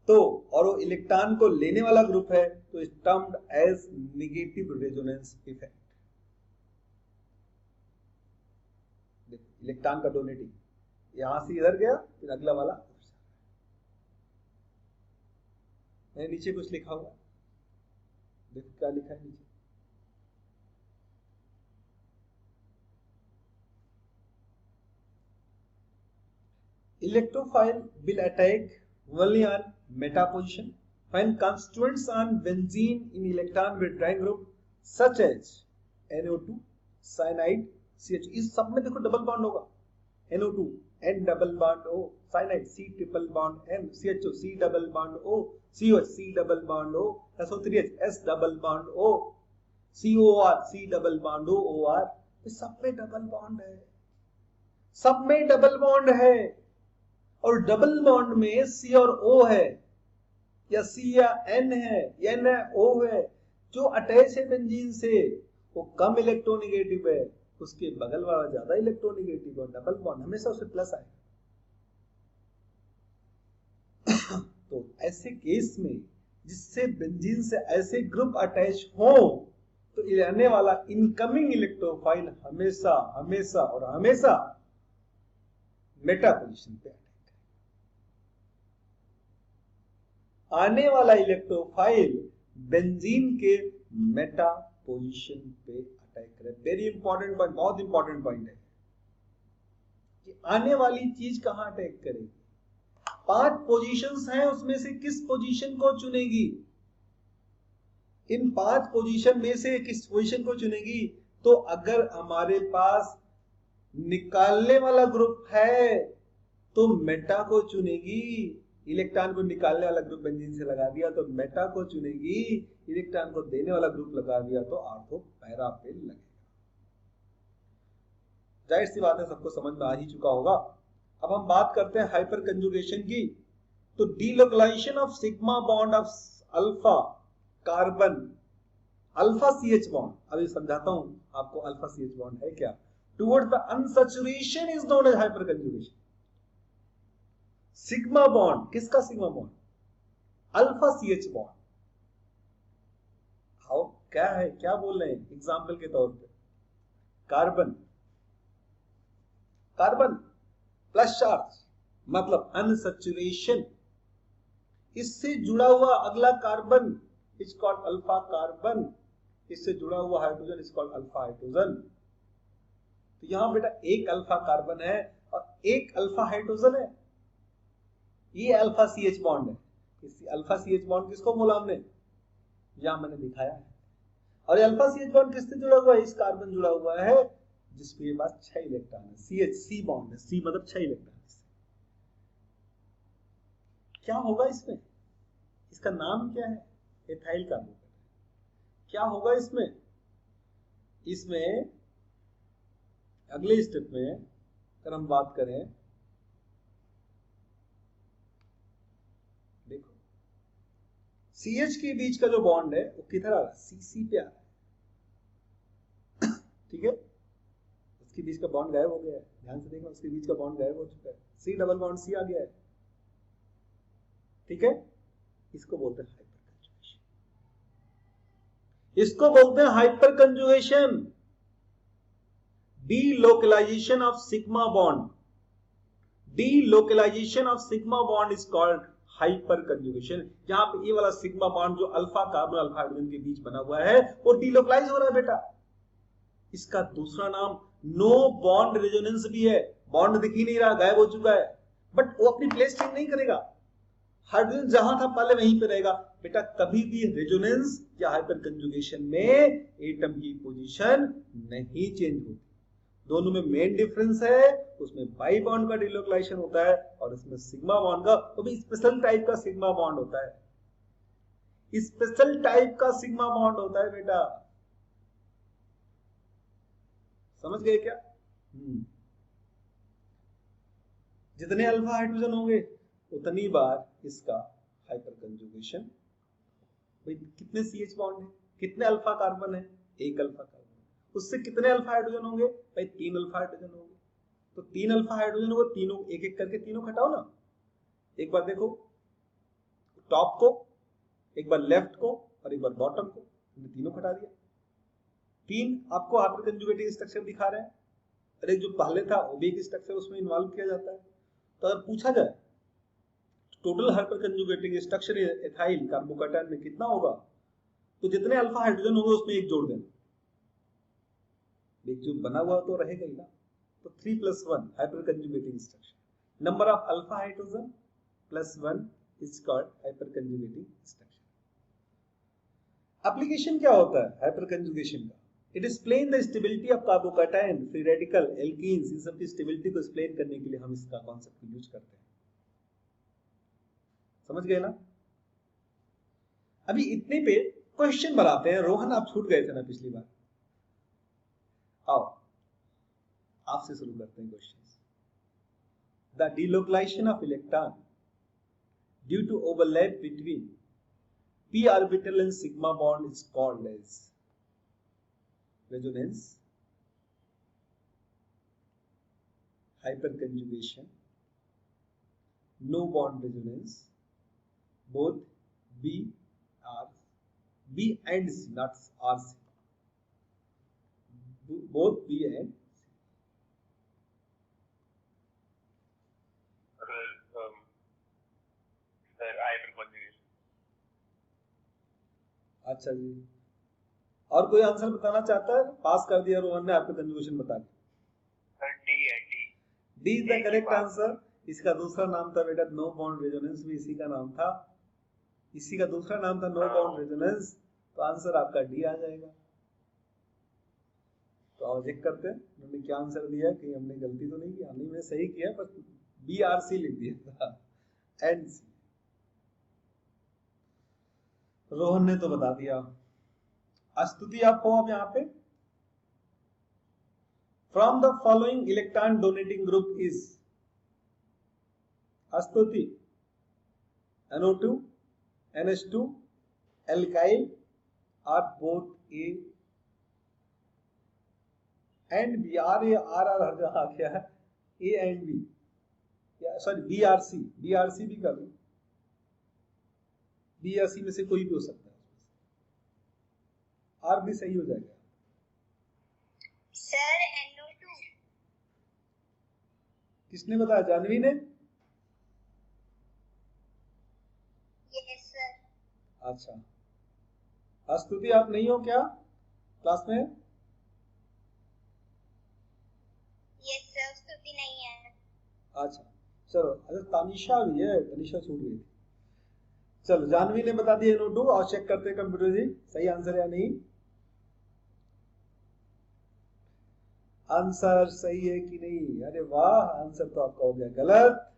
तो और वो इलेक्ट्रॉन को लेने वाला ग्रुप है, तो is termed as negative resonance effect. Electron का डोनेटिंग यहां से इधर गया, फिर अगला वाला। मैंने नीचे कुछ लिखा हुआ, देखो क्या लिखा है नीचे। Electrophile will attack only on meta position when constituents on benzene in electron withdrawing group such as NO2, cyanide, CH। इस सब में देखो डबल बॉन्ड होगा, NO2 N double bond O, cyanide C triple bond M, CHO C double bond O, COH C double bond O, SO3H S double bond O, COR C double bond O, OR। इस सब में double bond है, सब में double bond है। और double bond में C और O है, या C या N है, N है, O है, जो अटैच है बेंजीन से वो कम इलेक्ट्रोनेगेटिव है, उसके बगल वाला ज्यादा इलेक्ट्रोनेगेटिव है। डबल बॉन्ड हमेशा उसे प्लस आएगा। तो ऐसे केस में जिससे बेंजीन से ऐसे ग्रुप अटैच हो, तो आने वाला इनकमिंग इलेक्ट्रोफाइल हमेशा हमेशा और हमेशा मेटा पोजीशन पे आने वाला इलेक्ट्रोफाइल बेंजीन के मेटा पोजीशन पे अटैक करे। वेरी इंपॉर्टेंट पॉइंट, बहुत इंपॉर्टेंट पॉइंट है कि आने वाली चीज कहां अटैक करेगी। 5 पोजीशंस हैं, उसमें से किस पोजीशन को चुनेगी? इन 5 पोजीशन में से किस पोजीशन को चुनेगी? तो अगर हमारे पास निकालने वाला ग्रुप है तो मेटा को चुनेगी। इलेक्ट्रॉन को निकालने वाला ग्रुप बेंजीन से लगा दिया तो मेटा को चुनेगी, इलेक्ट्रॉन को देने वाला ग्रुप लगा दिया तो आर्थो पैरा पे लगेगा। जाहिर सी बात है, सबको समझ में आ ही चुका होगा। अब हम बात करते हैं हाइपर कंजुगेशन की। तो delocalization of sigma bond of alpha carbon, alpha CH bond, अभी समझाता हूं आपको अल्फा CH बॉन्ड है क्या। Towards the unsaturation is known as hyperconjugation. Sigma bond, किसका sigma bond? Alpha CH bond. How, क्या है, क्या बोल रहे हैं? एग्जाम्पल के तौर पे कार्बन, कार्बन प्लस चार्ज मतलब अनसैचुरेशन, इससे जुड़ा हुआ अगला carbon is called alpha carbon, इससे जुड़ा हुआ hydrogen is called alpha hydrogen. तो यहां बेटा एक अल्फा कार्बन है और एक अल्फा हाइड्रोजन है, ये अल्फा CH बॉन्ड है। इस अल्फा CH बॉन्ड किसको बोला हमने? यहां मैंने दिखाया है। और ये अल्फा CH बॉन्ड किससे जुड़ा हुआ है? इस कार्बन जुड़ा हुआ है जिसके पास 6 इलेक्ट्रॉन है। CH C बॉन्ड है, C मतलब 6 इलेक्ट्रॉन। क्या होगा इसमें? इसका नाम क्या है? Ethyl carbonate. क्या होगा इसमें? इसमें अगले स्टेप में अगर हम बात करें, देखो CH के बीच का जो बॉन्ड है वो किधर आ रहा है? CC पे आ रहा है, ठीक है। इसके बीच का बॉन्ड गायब हो गया है, ध्यान से देखना, उसके बीच का बॉन्ड गायब हो चुका है, सी डबल बॉन्ड सी आ गया है, ठीक है। इसको बोलते हैं हाइपर कंजुगेशन, इसको बोलते हैं hyperconjugation. Delocalisation of sigma bond, delocalisation of sigma bond is called hyperconjugation. जहां पे ये वाला सिग्मा बॉन्ड जो अल्फा कार्बन अल्फा हाइड्रोजन के बीच बना हुआ है वो डीलोकलाइज हो रहा है बेटा। इसका दूसरा नाम नो बॉन्ड रेजोनेंस भी है, बॉन्ड दिख ही नहीं रहा, गायब हो चुका है, बट वो अपनी प्लेस चेंज नहीं करेगा, हाइड्रोजन जहां था पहले वहीं पे रहेगा। बेटा कभी भी रेजोनेंस या हाइपर कंजुगेशन में एटम की पोजीशन नहीं चेंज होती, दोनों में मेन डिफरेंस है, उसमें बाई बॉन्ड का डिलोकलाइजेशन होता है और इसमें सिग्मा बॉन्ड का, वो भी स्पेशल टाइप का सिग्मा बॉन्ड होता है, स्पेशल टाइप का सिग्मा बॉन्ड होता है बेटा, समझ गए क्या? जितने अल्फा हाइड्रोजन होंगे उतनी बार इसका हाइपर कंजुगेशन। भाई कितने CH बॉन्ड है, कितने अल्फा कार्बन है, एक अल्फा कार्बन, उससे कितने अल्फा हाइड्रोजन होंगे, भाई 3 अल्फा हाइड्रोजन होंगे, तो 3 अल्फा हाइड्रोजन को तीनों एक एक करके तीनों घटाओ ना, एक बार देखो टॉप को, एक बार लेफ्ट को और एक बार बॉटम को, तीनों घटा दिया, 3 आपको हाइपर कंजुगेटिंग स्ट्रक्चर दिखा रहे हैं, और एक जो पहले था वो भी एक स्ट्रक्चर उसमें इन्वॉल्व किया जाता है। तो अगर पूछा जाए total hyperconjugating structure ethyl carbocation में कितना होगा, तो जितने अल्फा हाइड्रोजन होंगे उसमें एक जोड़ देना, एक जो बना हुआ तो रहेगा ही ना, तो 3 + 1 hyperconjugating structure, number of alpha hydrogen +1 is called hyperconjugating structure. Application क्या होता है हाइपर कंजुगेशन का? It explain the stability of carbocation, free radical, alkenes, इन सब की स्टेबिलिटी को एक्सप्लेन करने के लिए हम इसका कॉन्सेप्ट को यूज करते हैं, समझ गए ना? अभी इतने पे क्वेश्चन बनाते हैं। रोहन आप छूट गए थे ना पिछली बार, आओ आपसे शुरू करते हैं questions. The delocalisation of electron due to overlap between p orbital and sigma bond is called as resonance, hyperconjugation, no bond resonance, both B and C, not R C, both B and C. अच्छा जी, और कोई answer बताना चाहता है? पास कर दिया रोहन ने आपको कंजुगेशन बता के। D is the correct answer. इसका दूसरा नाम था बेटा नो बॉन्ड रेजोनेंस, भी इसी का नाम था, इसी का दूसरा नाम था नो बॉन्ड रेजोनेंस, तो आंसर आपका डी आ जाएगा। तो आओ चेक करते हैं उन्होंने क्या आंसर दिया, कि हमने गलती तो नहीं की, हमने मैंने सही किया, बस BRC लिख दिया था एंड सी। रोहन ने तो बता दिया। स्तुति आपको अब यहाँ पे, from the following electron donating group is, स्तुति NO2, NH2, alkyl are both A and B, R हर जगह आ गया है, A and B, sorry BRC भी कर लो, B या C में से कोई भी हो सकता है, R भी सही हो जाएगा। Sir NO2। किसने बताया? जानवी ने? Yes sir. अच्छा, स्तुति आप नहीं हो क्या क्लास में? यस सर, स्तुति नहीं है। अच्छा चलो, अच्छा तानिशा भी है, तानिशा छूट गई थी। चलो जानवी ने बता दिया NO2, और चेक करते हैं कंप्यूटर जी सही आंसर या नहीं। आंसर सही है कि नहीं? अरे वाह, आंसर तो आपका हो गया गलत,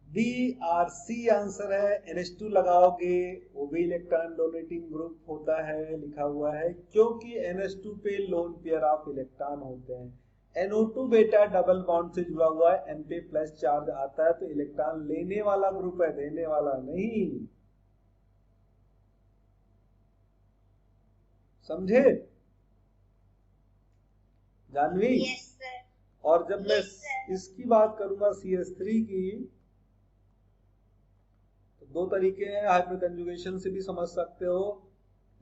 BRC आंसर है। NH2 लगाओगे वो भी इलेक्ट्रॉन डोनेटिंग ग्रुप होता है, लिखा हुआ है, क्योंकि NH2 पे लोन पेयर ऑफ इलेक्ट्रॉन होते हैं। NO2 बेटा डबल बॉन्ड से जुड़ा हुआ है, N पे प्लस चार्ज आता है, तो इलेक्ट्रॉन लेने वाला ग्रुप है, देने वाला नहीं, समझे? जानवी? Yes, sir. और जब मैं Yes, sir. इसकी बात करूंगा CH3 की, तो दो तरीके हैं, हाइपर कंजुगेशन से भी समझ सकते हो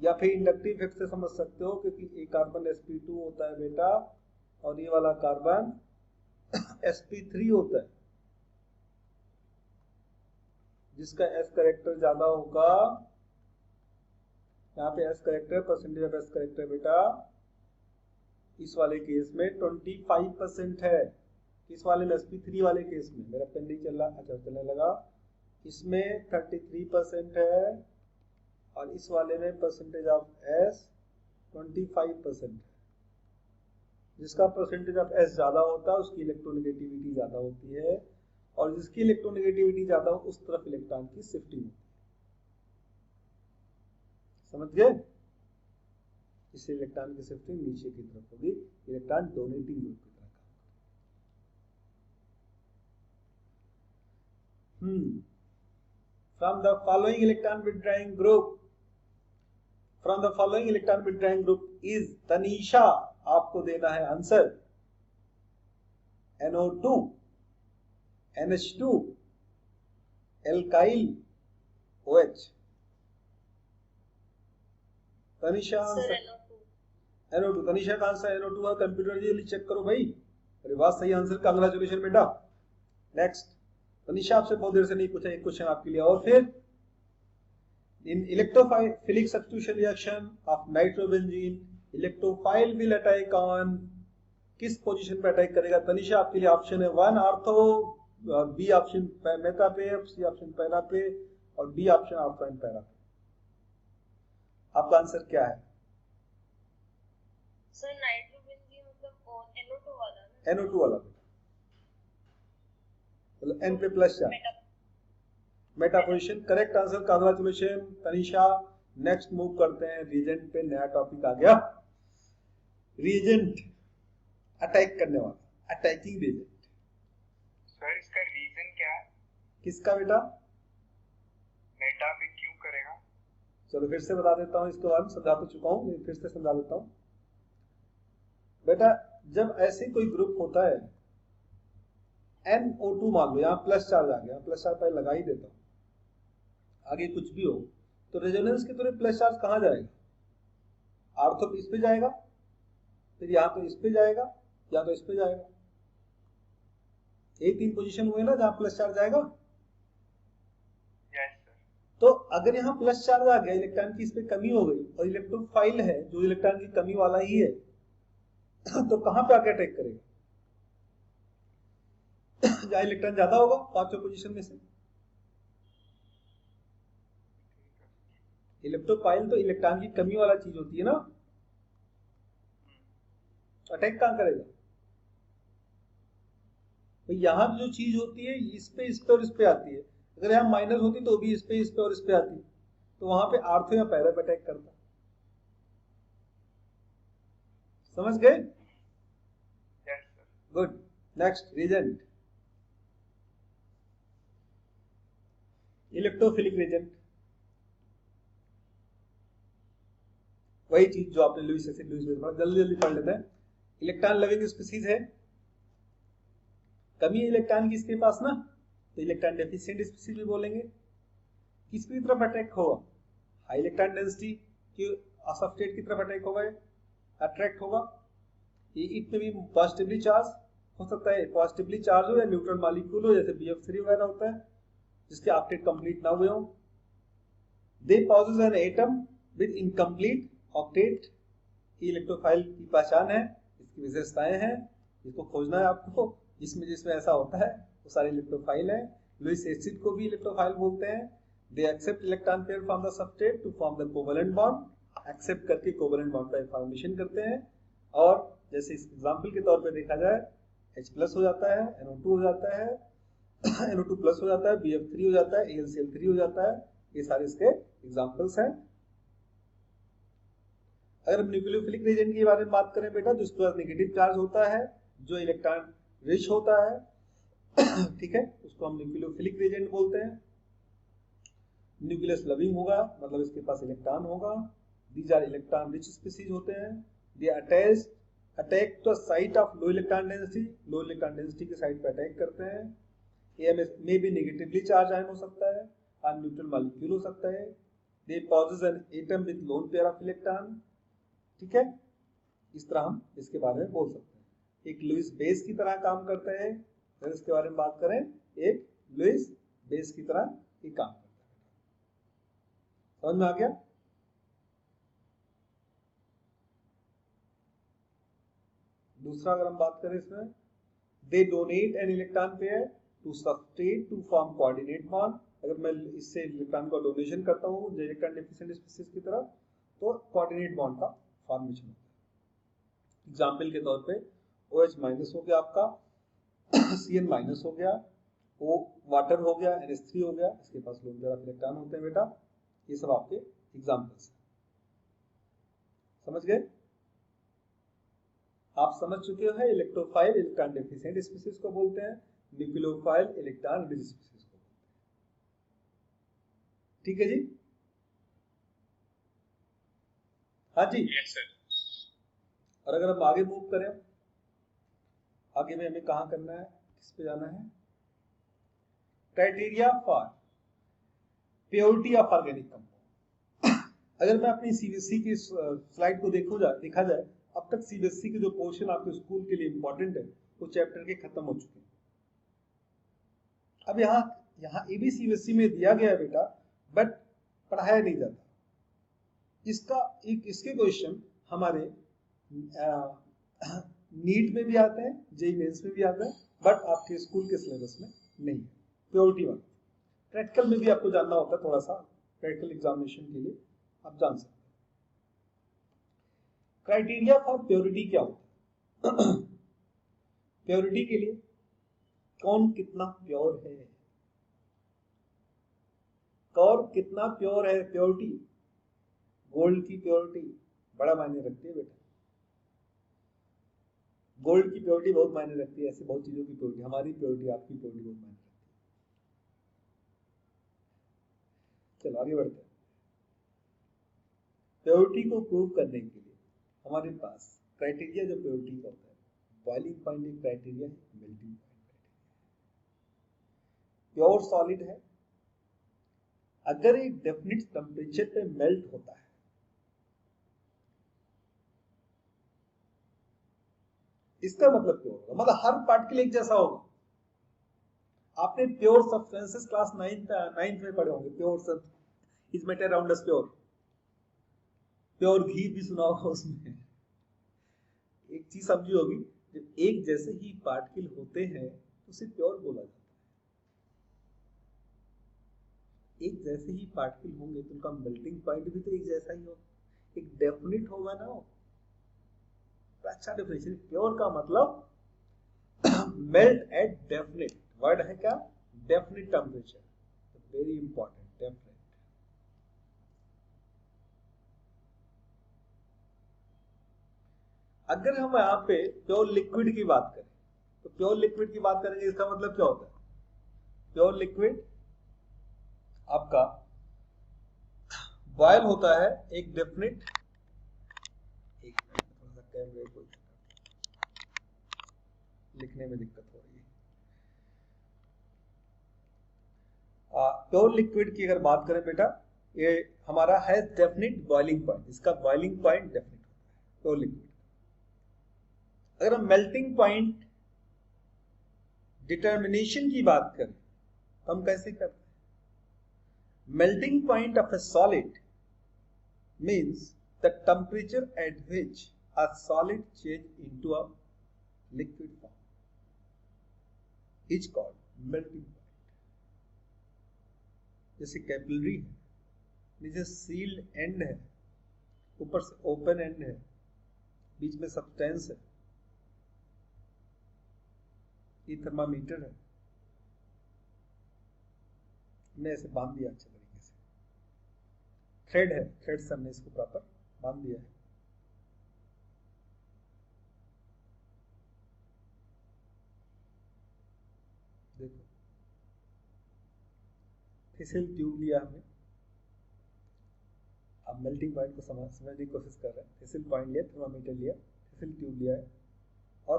या फिर इंडक्टिव इफेक्ट से समझ सकते हो, क्योंकि एक कार्बन sp2 होता है बेटा और ये वाला कार्बन sp3 होता है, जिसका S करेक्टर ज्यादा होगा। यहाँ पे S character, percentage of S character बेटा इस वाले केस में 25% है। किस वाले में? sp3 वाले केस में। मेरा पेन नहीं चल रहा, अच्छा चलने लगा। इसमें 33% है और इस वाले में परसेंटेज ऑफ S 25% है। जिसका परसेंटेज ऑफ S ज्यादा होता है उसकी इलेक्ट्रोनेगेटिविटी ज्यादा होती है, और जिसकी इलेक्ट्रोनेगेटिविटी ज्यादा हो उस तरफ इलेक्ट्रॉन की शिफ्टिंग होती है। समझ गए? इससे इलेक्ट्रॉन की शिफ्टिंग नीचे की तरफ होगी, इलेक्ट्रॉन डोनेटिंग ग्रुप की तरह काम। From the following electron withdrawing group is Tanisha, आपको देना है answer NO2, NH2, alkyl, OH। Tanisha answer NO2। Tanisha का आंसर NO2 है। कंप्यूटर जल्दी चेक करो भाई। अरे वाह, सही आंसर, कांग्रेचुलेशन बेटा। नेक्स्ट, तनीषा आपसे बहुत देर से नहीं पूछा, एक क्वेश्चन आपके लिए और फिर। In electrophilic substitution reaction of nitrobenzene, electrophile will attack on, किस पोजीशन पे अटैक करेगा? तनीषा आपके लिए ऑप्शन है 1 आर्थो, बी ऑप्शन मेटा पे, सी ऑप्शन पैरा पे और D option ortho and para पे। आपका आंसर क्या है? सर नाइट्रोबेंजीन मतलब NO2 वाला, NO2 वाला बेटा, मतलब N पे plus charge, Meta position. Correct answer, congratulation Tanisha. Next move करते हैं रीजेंट पे, नया टॉपिक आ गया। रीजेंट अटैक करने वाला, अटैकिंग रीजेंट। सर इसका रीजन क्या है? किसका बेटा? मेटा पे क्यों करेगा? चलो फिर से बता देता हूँ, इसके बारे में समझा तो चुका हूँ, फिर से समझा देता हूँ बेटा। जब ऐसे कोई ग्रुप होता है, NO2 मान लो, यहाँ प्लस चार्ज आ गया, प्लस चार्ज पहले लगा ही देता हूँ, आगे कुछ भी हो तो रेजोनेंस के थ्रू प्लस चार्ज कहाँ जाएगा? आर्थो इस पे जाएगा, फिर यहाँ तो इस पे जाएगा, या तो इस पे जाएगा। एक 3 पोजीशन हुए ना जहाँ प्लस चार्ज जाएगा। Yes sir. तो अगर यहाँ प्लस चार्ज आ गया, इलेक्ट्रॉन की इस पे कमी हो गई और इलेक्ट्रोफाइल है जो इलेक्ट्रॉन की कमी वाला ही है, तो कहाँ पे आके अटैक करेगा? जहाँ इलेक्ट्रॉन ज्यादा होगा, 5 पोजीशन में से। इलेक्ट्रोफाइल तो इलेक्ट्रॉन की कमी वाला चीज होती है ना, अटैक कहाँ करेगा? तो यहाँ जो चीज होती है इस पे और इस पे आती है। अगर यहाँ माइनस होती तो भी इस पे और इस पे आती, तो वहां पे आर्थो या पैरा पे अटैक करता। समझ गए? Yes sir. Good. Next, reagent, electrophilic reagent, वही चीज जो आपने लुईस एसिड, लुईस बेस, जल्दी जल्दी पढ़ लेते हैं। इलेक्ट्रॉन लविंग स्पीसीज है, कमी है इलेक्ट्रॉन की इसके पास ना, तो इलेक्ट्रॉन डेफिशिएंट स्पीसीज भी बोलेंगे। किसकी तरफ अटैक होगा? हाई इलेक्ट्रॉन डेंसिटी की सबस्ट्रेट की तरफ अटैक होगा, अट्रैक्ट होगा। ये इट में भी पॉजिटिवली चार्ज हो सकता है, पॉजिटिवली चार्ज हो या न्यूट्रल मॉलिक्यूल हो, जैसे BF3 वगैरह होता है जिसके ऑक्टेट कंप्लीट ना हुए हो। They possess an atom with incomplete octet, electrophile की पहचान है, इसकी विशेषताएं हैं, इसको खोजना है आपको। जिसमें ऐसा होता है वो सारे इलेक्ट्रोफाइल है। लुईस एसिड को भी इलेक्ट्रोफाइल बोलते हैं। They accept electron pair from the substrate to form the covalent bond, accept करके कोवेलेंट बॉन्ड का फॉर्मेशन करते हैं। और जैसे इस एग्जांपल के तौर पे देखा जाए, H+ हो जाता है, NO2 हो जाता है, NO2+ हो जाता है, BF3 हो जाता है, AlCl3 हो जाता है। ये सारे इसके एग्जांपल्स हैं। अगर हम न्यूक्लियोफिलिक रीजन के बारे में बात करें बेटा, जिसके पास नेगेटिव चार्ज होता है, जो इलेक्ट्रॉन रिच होता है, ठीक है, उसको हम न्यूक्लियोफिलिक रीजन बोलते हैं। न्यूक्लियस लविंग होगा, मतलब इसके पास इलेक्ट्रॉन होगा। These are electron rich species होते हैं। They attach attack to site of low electron density की साइट पे अटैक करते हैं। एएमएस में भी नेगेटिवली चार्ज आयन हो सकता है और न्यूट्रल मॉलिक्यूल हो सकता है। They possess an atom with lone pair of electron. ठीक है, इस तरह हम इसके बारे में बोल सकते हैं। एक लुईस बेस की तरह काम करते हैं। अगर इसके बारे में बात करें, एक लुईस बेस की तरह ही काम करता है। समझ में आ गया? दूसरा अगर हम बात करें इसमें, they donate an electron pair to substrate to form coordinate bond. अगर मैं इससे इलेक्ट्रॉन का डोनेशन करता हूँ इलेक्ट्रॉन डेफिशिएंट स्पीशीज की तरफ, तो कोऑर्डिनेट बॉन्ड का फॉर्मेशन होता है। एग्जाम्पल के तौर पे OH माइनस हो गया आपका, CN माइनस हो गया, O वाटर हो गया, NH3 हो गया, इसके पास लोन पेयर ऑफ इलेक्ट्रॉन होते हैं बेटा। ये सब आपके एग्जाम्पल्स हैं। समझ गए? आप समझ चुके हो इलेक्ट्रोफाइल इलेक्ट्रॉन डेफिशिएंट स्पीशीज को बोलते हैं, न्यूक्लियोफाइल इलेक्ट्रॉन रिच स्पीशीज को बोलते हैं। ठीक है जी? हाँ जी, यस सर। और अगर हम आगे मूव करें, आगे में हमें कहाँ करना है, किस पे जाना है? Criteria for purity of organic compound. अगर मैं अपनी सीबीएसई की स्लाइड को देखा जाए, अब तक सीबीएसई के जो पोर्शन आपके स्कूल के लिए इंपॉर्टेंट है वो चैप्टर के खत्म हो चुके हैं। अब यहाँ ये भी सीबीएसई में दिया गया है बेटा, बट पढ़ाया नहीं जाता। इसके क्वेश्चन हमारे नीट में भी आते हैं, जेईई मेंस में भी आते हैं, बट आपके स्कूल के सिलेबस में नहीं है। प्योरिटी वाला प्रैक्टिकल में भी आपको जानना होता है, थोड़ा सा प्रैक्टिकल एग्जामिनेशन के लिए आप जान सकते हैं। क्राइटेरिया फॉर प्योरिटी क्या होता है? प्योरिटी के लिए कौन कितना प्योर है, कौन कितना प्योर है। प्योरिटी, गोल्ड की प्योरिटी बड़ा मायने रखती है बेटा। गोल्ड की प्योरिटी बहुत मायने रखती है, ऐसे बहुत चीजों की प्योरिटी, हमारी प्योरिटी, आपकी प्योरिटी बहुत मायने रखती है। चलो आगे बढ़ते हैं। प्योरिटी को प्रूव करने के लिए हमारे पास क्राइटेरिया जो प्योरिटी का होता है, बॉइलिंग पॉइंट एक क्राइटेरिया है, मेल्टिंग पॉइंट प्योर सॉलिड है। अगर एक डेफिनेट टेम्परेचर पे मेल्ट होता है, इसका मतलब प्योर होगा, मतलब हर पार्टिकल एक जैसा होगा। आपने प्योर सब्सटेंसेस क्लास 9th में पढ़े होंगे, प्योर सब is matter around us pure. Pure ghee भी सुना होगा उसमें। एक चीज समझी होगी, जब एक जैसे ही पार्टिकल होते हैं तो उसे प्योर बोला जाता है। एक जैसे ही पार्टिकल होंगे तो उनका मेल्टिंग पॉइंट भी तो एक जैसा ही होगा, एक डेफिनेट होगा ना। तो अच्छा डेफिनेशन, प्योर का मतलब मेल्ट एट डेफिनेट, वर्ड है क्या, definite temperature, very important, definite. अगर हम यहाँ पे प्योर लिक्विड की बात करें, तो प्योर लिक्विड की बात करेंगे, इसका मतलब क्या होता है? प्योर लिक्विड आपका बॉयल होता है एक डेफिनेट, एक थोड़ा सा कैमरे को लिखने में दिक्कत हो रही है। प्योर लिक्विड की अगर बात करें बेटा, ये हमारा है डेफिनेट बॉइलिंग पॉइंट, इसका बॉइलिंग पॉइंट डेफिनेट होता है प्योर लिक्विड। अगर हम मेल्टिंग पॉइंट डिटर्मिनेशन की बात करें तो हम कैसे करते हैं? Melting point of A solid means the temperature at which a solid change into a liquid form is called melting point. जैसे कैपिलरी है, नीचे सील्ड एंड है, ऊपर से ओपन एंड है, बीच में सब्सटेंस है, ये थर्मामीटर है, हमने ऐसे बांध दिया अच्छे तरीके से। थ्रेड है, थ्रेड से हमने इसको प्रॉपर बांध दिया है। देखो, फिसल ट्यूब लिया हमने, अब मेल्टिंग पॉइंट को समझने की कोशिश कर रहे हैं। फिसल पॉइंट लिया, थर्मामीटर लिया, फिल ट्यूब लिया है और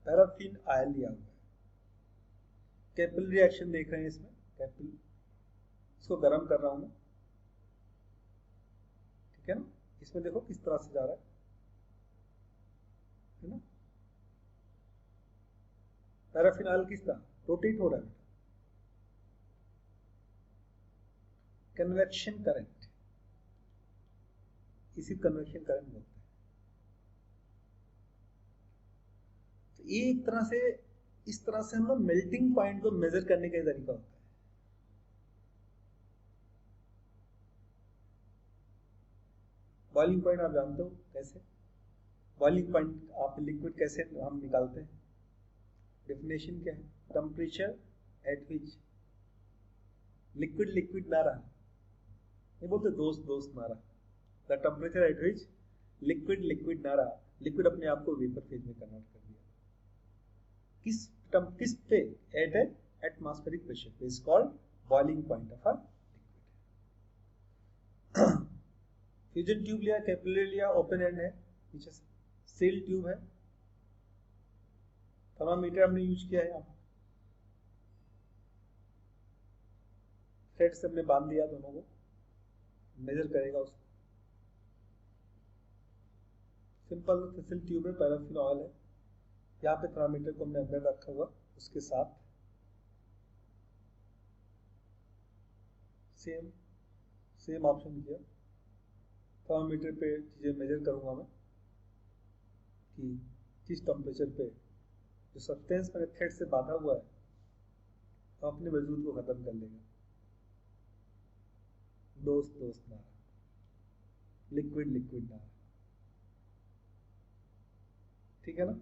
पैराफिन ऑयल लिया हुआ है। कैपिलरी एक्शन देख रहे हैं इसमें, कैपिलरी, इसको गर्म कर रहा हूं मैं, ठीक है ना। इसमें देखो किस तरह से जा रहा है ना। पैराफिन ऑयल किस तरह रोटेट हो रहा है बेटा, कन्वेक्शन करंट, इसी कन्वेक्शन करंट बोलते हैं। तो ये एक तरह से, इस तरह से हम लोग मेल्टिंग पॉइंट को मेजर करने का तरीका होता है। बॉइलिंग पॉइंट आप जानते हो कैसे, बॉइलिंग पॉइंट आप लिक्विड कैसे हम निकालते हैं, डेफिनेशन क्या है, temperature at which liquid liquid ना रहा, ये बोलते दोस्त दोस्त ना रहा, the temperature at which liquid liquid ना रहा, लिक्विड अपने आप को वेपर फेज में कन्वर्ट कर दिया, किस पे, एट एटमॉस्फेरिक प्रेशर पे, is called boiling point of a liquid. Fusion tube लिया, कैपिलरी लिया, ओपन एंड है, पीछे से सील ट्यूब है, थर्मामीटर हमने यूज किया है यहाँ, थ्रेड से हमने बांध दिया, दोनों को मेजर करेगा उसको। सिंपल फिसल ट्यूब है, पैराफिन ऑयल है, यहाँ पे थर्मामीटर को हमने अंदर रखा हुआ, उसके साथ सेम ऑप्शन किया, थर्मामीटर पे चीजें मेजर करूंगा मैं कि किस टेम्परेचर पे जो सब्सटेंस मैंने थ्रेड से बांधा हुआ है तो अपने वजूद को खत्म कर लेगा, दोस्त दोस्त ना रहा, लिक्विड लिक्विड ना रहा, ठीक है ना।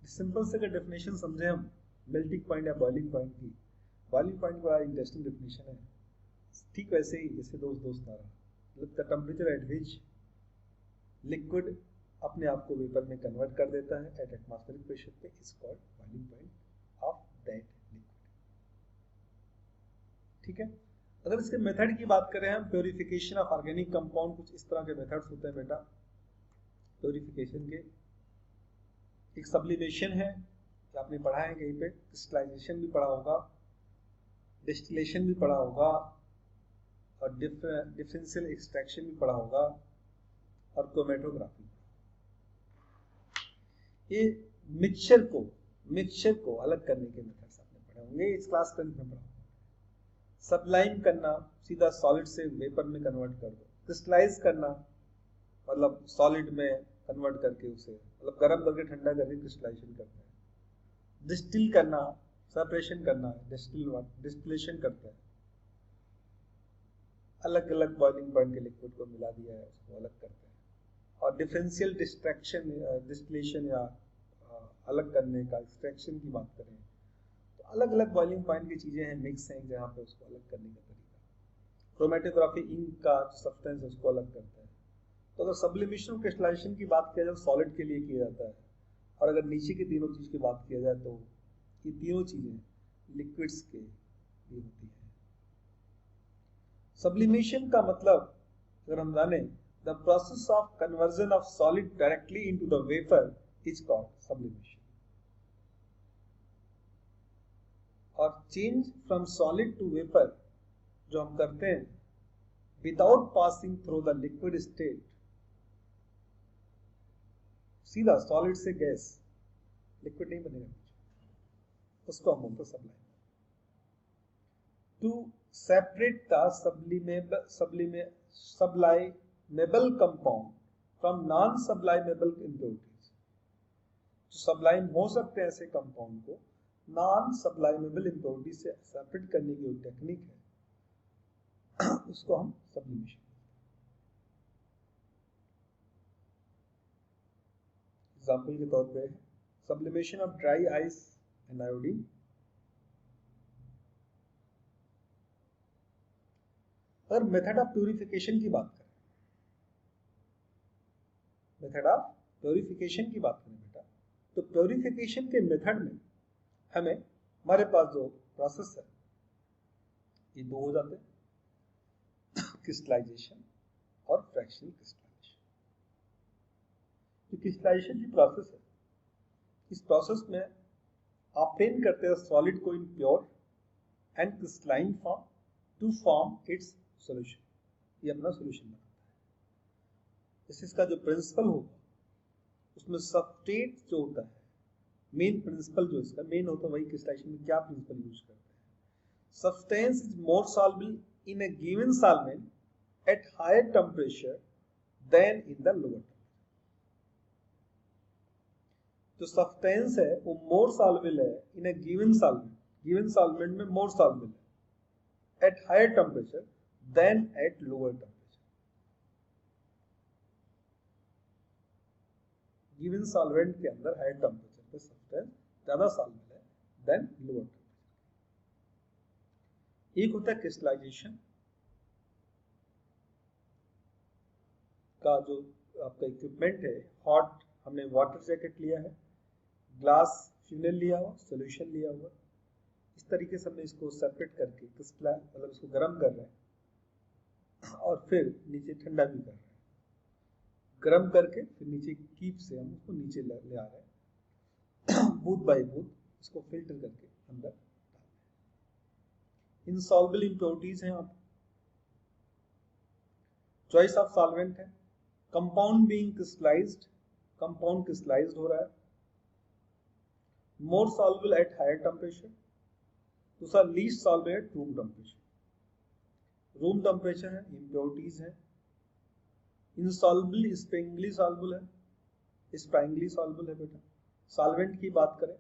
सिंपल से अगर डेफिनेशन समझे हम मेल्टिंग पॉइंट या बॉइलिंग पॉइंट की, बॉइलिंग पॉइंट बड़ा इंटरेस्टिंग डेफिनेशन है, ठीक वैसे ही जैसे दोस्त दोस्त ना रहा, मतलब the temperature at which liquid अपने आप को वेपर में कन्वर्ट कर देता है एट एटमॉस्फेरिक प्रेशर पे, is called boiling point of that liquid, ठीक है। अगर इसके मेथड की बात करें हम, प्योरिफिकेशन ऑफ ऑर्गेनिक कंपाउंड, कुछ इस तरह के मेथड्स होते हैं बेटा प्योरिफिकेशन के। एक सब्लिमेशन है, आपने पढ़ा है कहीं पे, क्रिस्टलाइजेशन भी पढ़ा होगा, डिस्टिलेशन भी पढ़ा होगा, और डिफरेंशियल एक्सट्रैक्शन भी पढ़ा होगा, और क्रोमेटोग्राफी। ये मिक्सचर को अलग करने के मेथड्स आपने पढ़े होंगे, इस क्लास 10 में पढ़ा होगा। सबलाइम करना, सीधा सॉलिड से वेपर में कन्वर्ट कर दो, क्रिस्टलाइज करना मतलब सॉलिड में कन्वर्ट करके उसे मतलब गर्म करके ठंडा करके क्रिस्टलाइजेशन करते हैं, डिस्टिल करना, सेपरेशन करना, डिस्टिलेशन करते हैं, अलग अलग बॉइलिंग पॉइंट के लिक्विड को मिला दिया है उसको अलग करते हैं, और डिफरेंशियल डिस्टिलेशन या अलग करने का एक्सट्रैक्शन की बात करें तो अलग अलग बॉइलिंग पॉइंट की चीजें हैं, मिक्स हैं, जहाँ पे उसको अलग करने का तरीका। क्रोमेटोग्राफी इंक का सब्सटेंस उसको अलग करता है। तो अगर सब्लिमेशन क्रिस्टलाइजेशन की बात किया जाए सॉलिड के लिए किया जाता है, और अगर नीचे की तीनों चीज की बात किया जाए तो ये तीनों चीजें लिक्विड्स के लिए होती है। सब्लिमेशन का मतलब अगर हम जाने, the process of conversion of solid directly into the vapour is called sublimation, और change from solid to vapour जो हम करते हैं without passing through the liquid state, सीधा सॉलिड से गैस, लिक्विड नहीं बनेगा, उसको हम बोलते हैं sublime. To separate the sublimable compound from non sublimable impurities, जो सबलाइम हो सकते हैं ऐसे कंपाउंड को नॉन सबलाइमेबल इम्प्योरिटी से सेपरेट करने की जो टेक्निक है उसको हम सब्लिमेशन। एग्जाम्पल के तौर पे sublimation of dry ice and iodine. अगर मेथड ऑफ प्यूरिफिकेशन की बात करें, मेथड ऑफ प्यूरिफिकेशन की बात करें बेटा, तो प्यूरिफिकेशन के मेथड में हमें हमारे पास जो प्रोसेस है ये दो हो जाते हैं, क्रिस्टलाइजेशन और फ्रैक्शन। Fractional crystallisation. जो क्रिस्टलाइजेशन की प्रोसेस है, इस प्रोसेस में आप ट्रेन करते हैं सॉलिड को in pure and crystalline form to form its solution. ये अपना सॉल्यूशन बनाता है। इसका जो प्रिंसिपल होगा उसमें सबस्ट्रेट जो होता है, मेन प्रिंसिपल जो इसका मेन होता है, वही क्रिस्टलाइजेशन में क्या प्रिंसिपल यूज करते हैं। Substance is more soluble in a given solvent at higher temperature than in the lower. जो सब्सटेंस है वो मोर सॉल्युबल है इन अ गिवन सॉल्वेंट में मोर सॉल्युबल है at higher temperature than at lower temperature. Given solvent के अंदर higher temperature पे substance ज्यादा सॉल्युबल है देन लोअर टेम्परेचर। एक होता है क्रिस्टलाइजेशन का जो आपका इक्विपमेंट है, हॉट हमने वाटर जैकेट लिया है, ग्लास फ्यूनल लिया हुआ, सॉल्यूशन लिया हुआ, इस तरीके से हमने इसको सेपरेट करके मतलब इसको गर्म कर रहे हैं और फिर नीचे ठंडा भी कर रहे हैं। गर्म करके फिर नीचे कीप से हम उसको नीचे ले आ रहे हैं बूथ बाय बूथ, इसको फिल्टर करके अंदर डाल रहे हैं। इनसॉल्युबल इंप्योरिटीज हैं आप, चॉइस ऑफ सॉल्वेंट है, compound being crystallized, compound crystallized हो रहा है, more soluble at higher temperature, दूसरा least soluble at room temperature. Room temperature है, इंप्योरिटीज है, इनसॉल्युबल स्प्रिंगली सॉल्युबल है, स्प्रिंगली सॉल्युबल है बेटा। सॉल्वेंट की बात करें,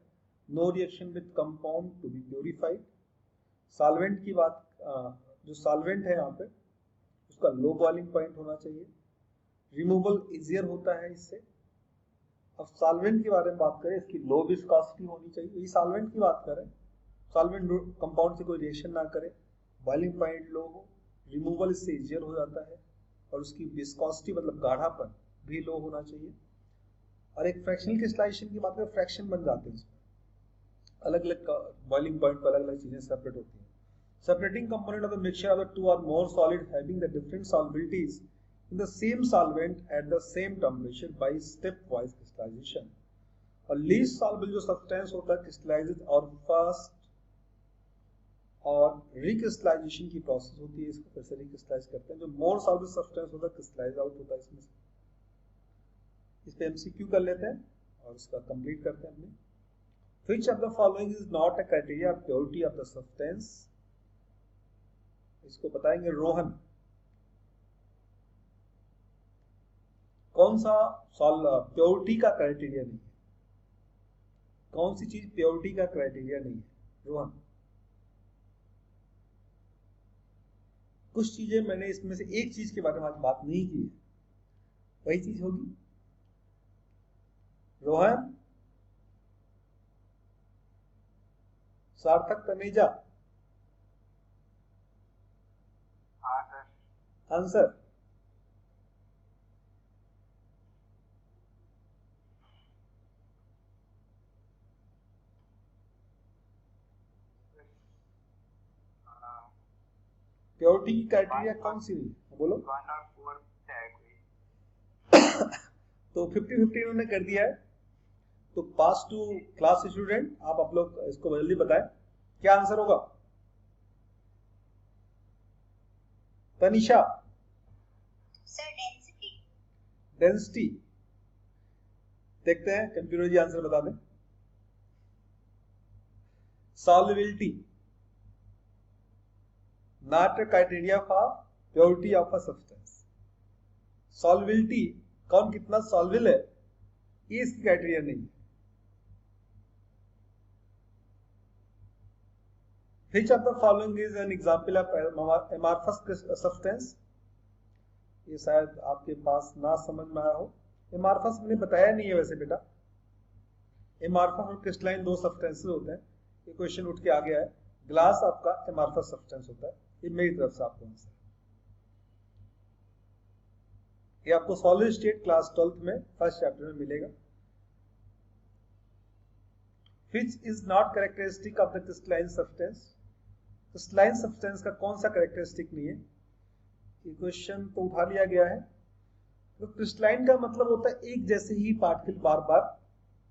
no reaction with compound to be purified. Solvent की बात, जो सॉल्वेंट है यहाँ पे उसका लो बॉइलिंग पॉइंट होना चाहिए, रिमूवल इजियर होता है इससे। अब सॉल्वेंट के बारे में बात करें, इसकी लो विस्कोसिटी होनी चाहिए। ये सॉल्वेंट की बात करें, सॉल्वेंट कंपाउंड से कोई रिएक्शन ना करे, बॉइलिंग पॉइंट लो हो, रिमूवल इससे इजियर हो जाता है, और उसकी विस्कोसिटी मतलब गाढ़ापन भी लो होना चाहिए। और एक फ्रैक्शनल क्रिस्टलाइजेशन की बात करें, फ्रैक्शन बन जाते हैं इसमें, अलग अलग बॉइलिंग पॉइंट पर अलग अलग चीजें सेपरेट होती हैं। Separating component of the mixture of the two or more solid having the different solubilities in the same solvent at the same temperature by stepwise crystallization। और least soluble जो substance होता है crystallizes और first और recrystallization की process होती है, इसको फिर से recrystallize करते हैं। जो more soluble substance होता है crystallize out होता है इसमें से। इस पे MCQ कर लेते हैं और इसका complete करते हैं अपने। Which of the following is not a criteria of purity of the substance? इसको बताएंगे रोहन। कौन सा प्योरिटी का क्राइटेरिया नहीं है, कौन सी चीज प्योरिटी का क्राइटेरिया नहीं है रोहन? कुछ चीजें मैंने इसमें से एक चीज के बारे में आज बात नहीं की है, वही चीज होगी रोहन। सार्थक तनेजा आंसर। प्योरिटी की क्राइटेरिया कौन सी हुई, बोलो। 1 और 4 है कोई तो 50-50 इन्होंने कर दिया है। तो पास टू क्लास स्टूडेंट, आप लोग इसको जल्दी बताएं क्या आंसर होगा। तनिषा। Sir density. डेंसिटी, देखते हैं कंप्यूटर जी आंसर बता दें। Solubility, not a criteria for purity of a substance। solubility, कौन कितना सॉल्युबल है, ये इसकी क्राइटेरिया नहीं है। Which of the following is an example of amorphous substance? ये शायद आपके पास ना समझ में आया हो। amorphous मैंने बताया नहीं है वैसे बेटा। amorphous और क्रिस्टलाइन दो सब्सटेंसेस होते हैं। ये क्वेश्चन उठ के आ गया है। ग्लास आपका amorphous सब्सटेंस होता है, ये मेरी तरफ से आपको आंसर। ये आपको सॉलिड स्टेट क्लास 12th में फर्स्ट चैप्टर में मिलेगा। Which is not characteristic of the crystalline substance? Crystalline substance का कौन सा कैरेक्टरिस्टिक नहीं है? ये क्वेश्चन तो उठा लिया गया है। तो क्रिस्टलाइन का मतलब होता है एक जैसे ही पार्टिकल बार बार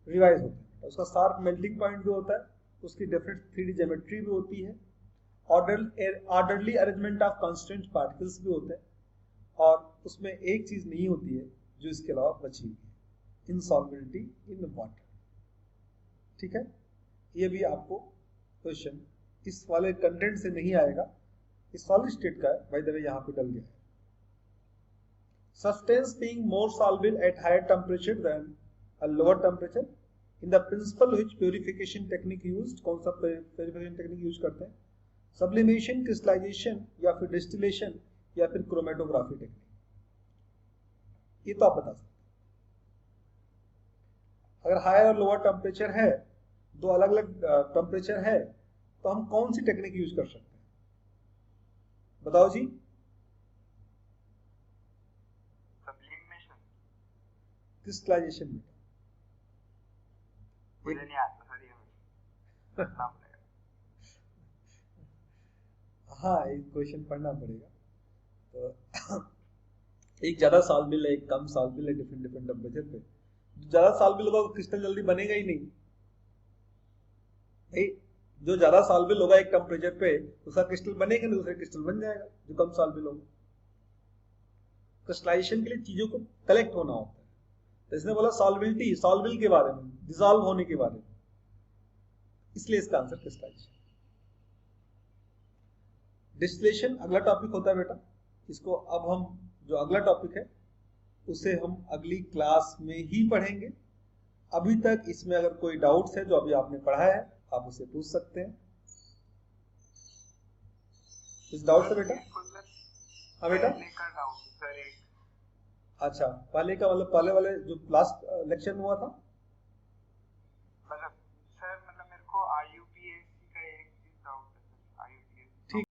रिवाइज होते हैं, उसका शार्प मेल्टिंग पॉइंट भी होता है, उसकी डिफरेंट 3D ज्योमेट्री भी होती है, orderly arrangement of constant particles भी होते हैं, और उसमें एक चीज नहीं होती है जो इसके अलावा बची हुई है, इनसॉल्युबिलिटी इन वाटर। ठीक है, ये भी आपको क्वेश्चन इस वाले कंटेंट से नहीं आएगा, इस सॉलिड स्टेट का बाय द वे यहाँ पे डल गया है। Substance being more soluble at higher temperature than a lower temperature, in the principle which purification technique used, कौन सा purification technique यूज करते हैं? Sublimation, crystallization या फिर distillation या फिर chromatography technique, ये तो आप बता सकते हैं। अगर हायर और लोअर टेम्परेचर है, दो अलग अलग टेम्परेचर है, तो हम कौन सी टेक्निक यूज कर सकते हैं? बताओ जी। क्रिस्टलाइजेशन में मुझे नहीं आता सर, ये हाँ, एक क्वेश्चन पढ़ना पड़ेगा। तो एक ज्यादा सॉल्युबल है, एक कम सॉल्युबल है, डिफरेंट डिफरेंट टेम्परेचर पे। जो ज्यादा सॉल्युबल होगा क्रिस्टल जल्दी बनेगा ही नहीं भाई, जो ज्यादा सॉल्युबल होगा एक टेम्परेचर पे उसका क्रिस्टल बनेगा नहीं, दूसरा क्रिस्टल बन जाएगा जो कम सॉल्युबल होगा। क्रिस्टलाइजेशन के लिए चीजों को कलेक्ट होना होता है, तो इसने बोला सॉल्युबिलिटी, सॉल्युबल के बारे में, डिसॉल्व होने के बारे में, इसलिए इसका आंसर क्रिस्टलाइजेशन। डिस्टिलेशन अगला टॉपिक होता है बेटा, इसको अब हम जो अगला टॉपिक है उसे हम अगली क्लास में ही पढ़ेंगे। अभी तक इसमें अगर कोई डाउट्स है जो अभी आपने पढ़ा है आप उसे पूछ सकते हैं। कुछ डाउट्स है बेटा? हाँ बेटा। अच्छा, पहले का मतलब पहले वाले जो लास्ट लेक्चर में हुआ था, मतलब सर, मतलब मेरे को IUPAC का एक चीज डाउट है सर, IUPAC। ठीक।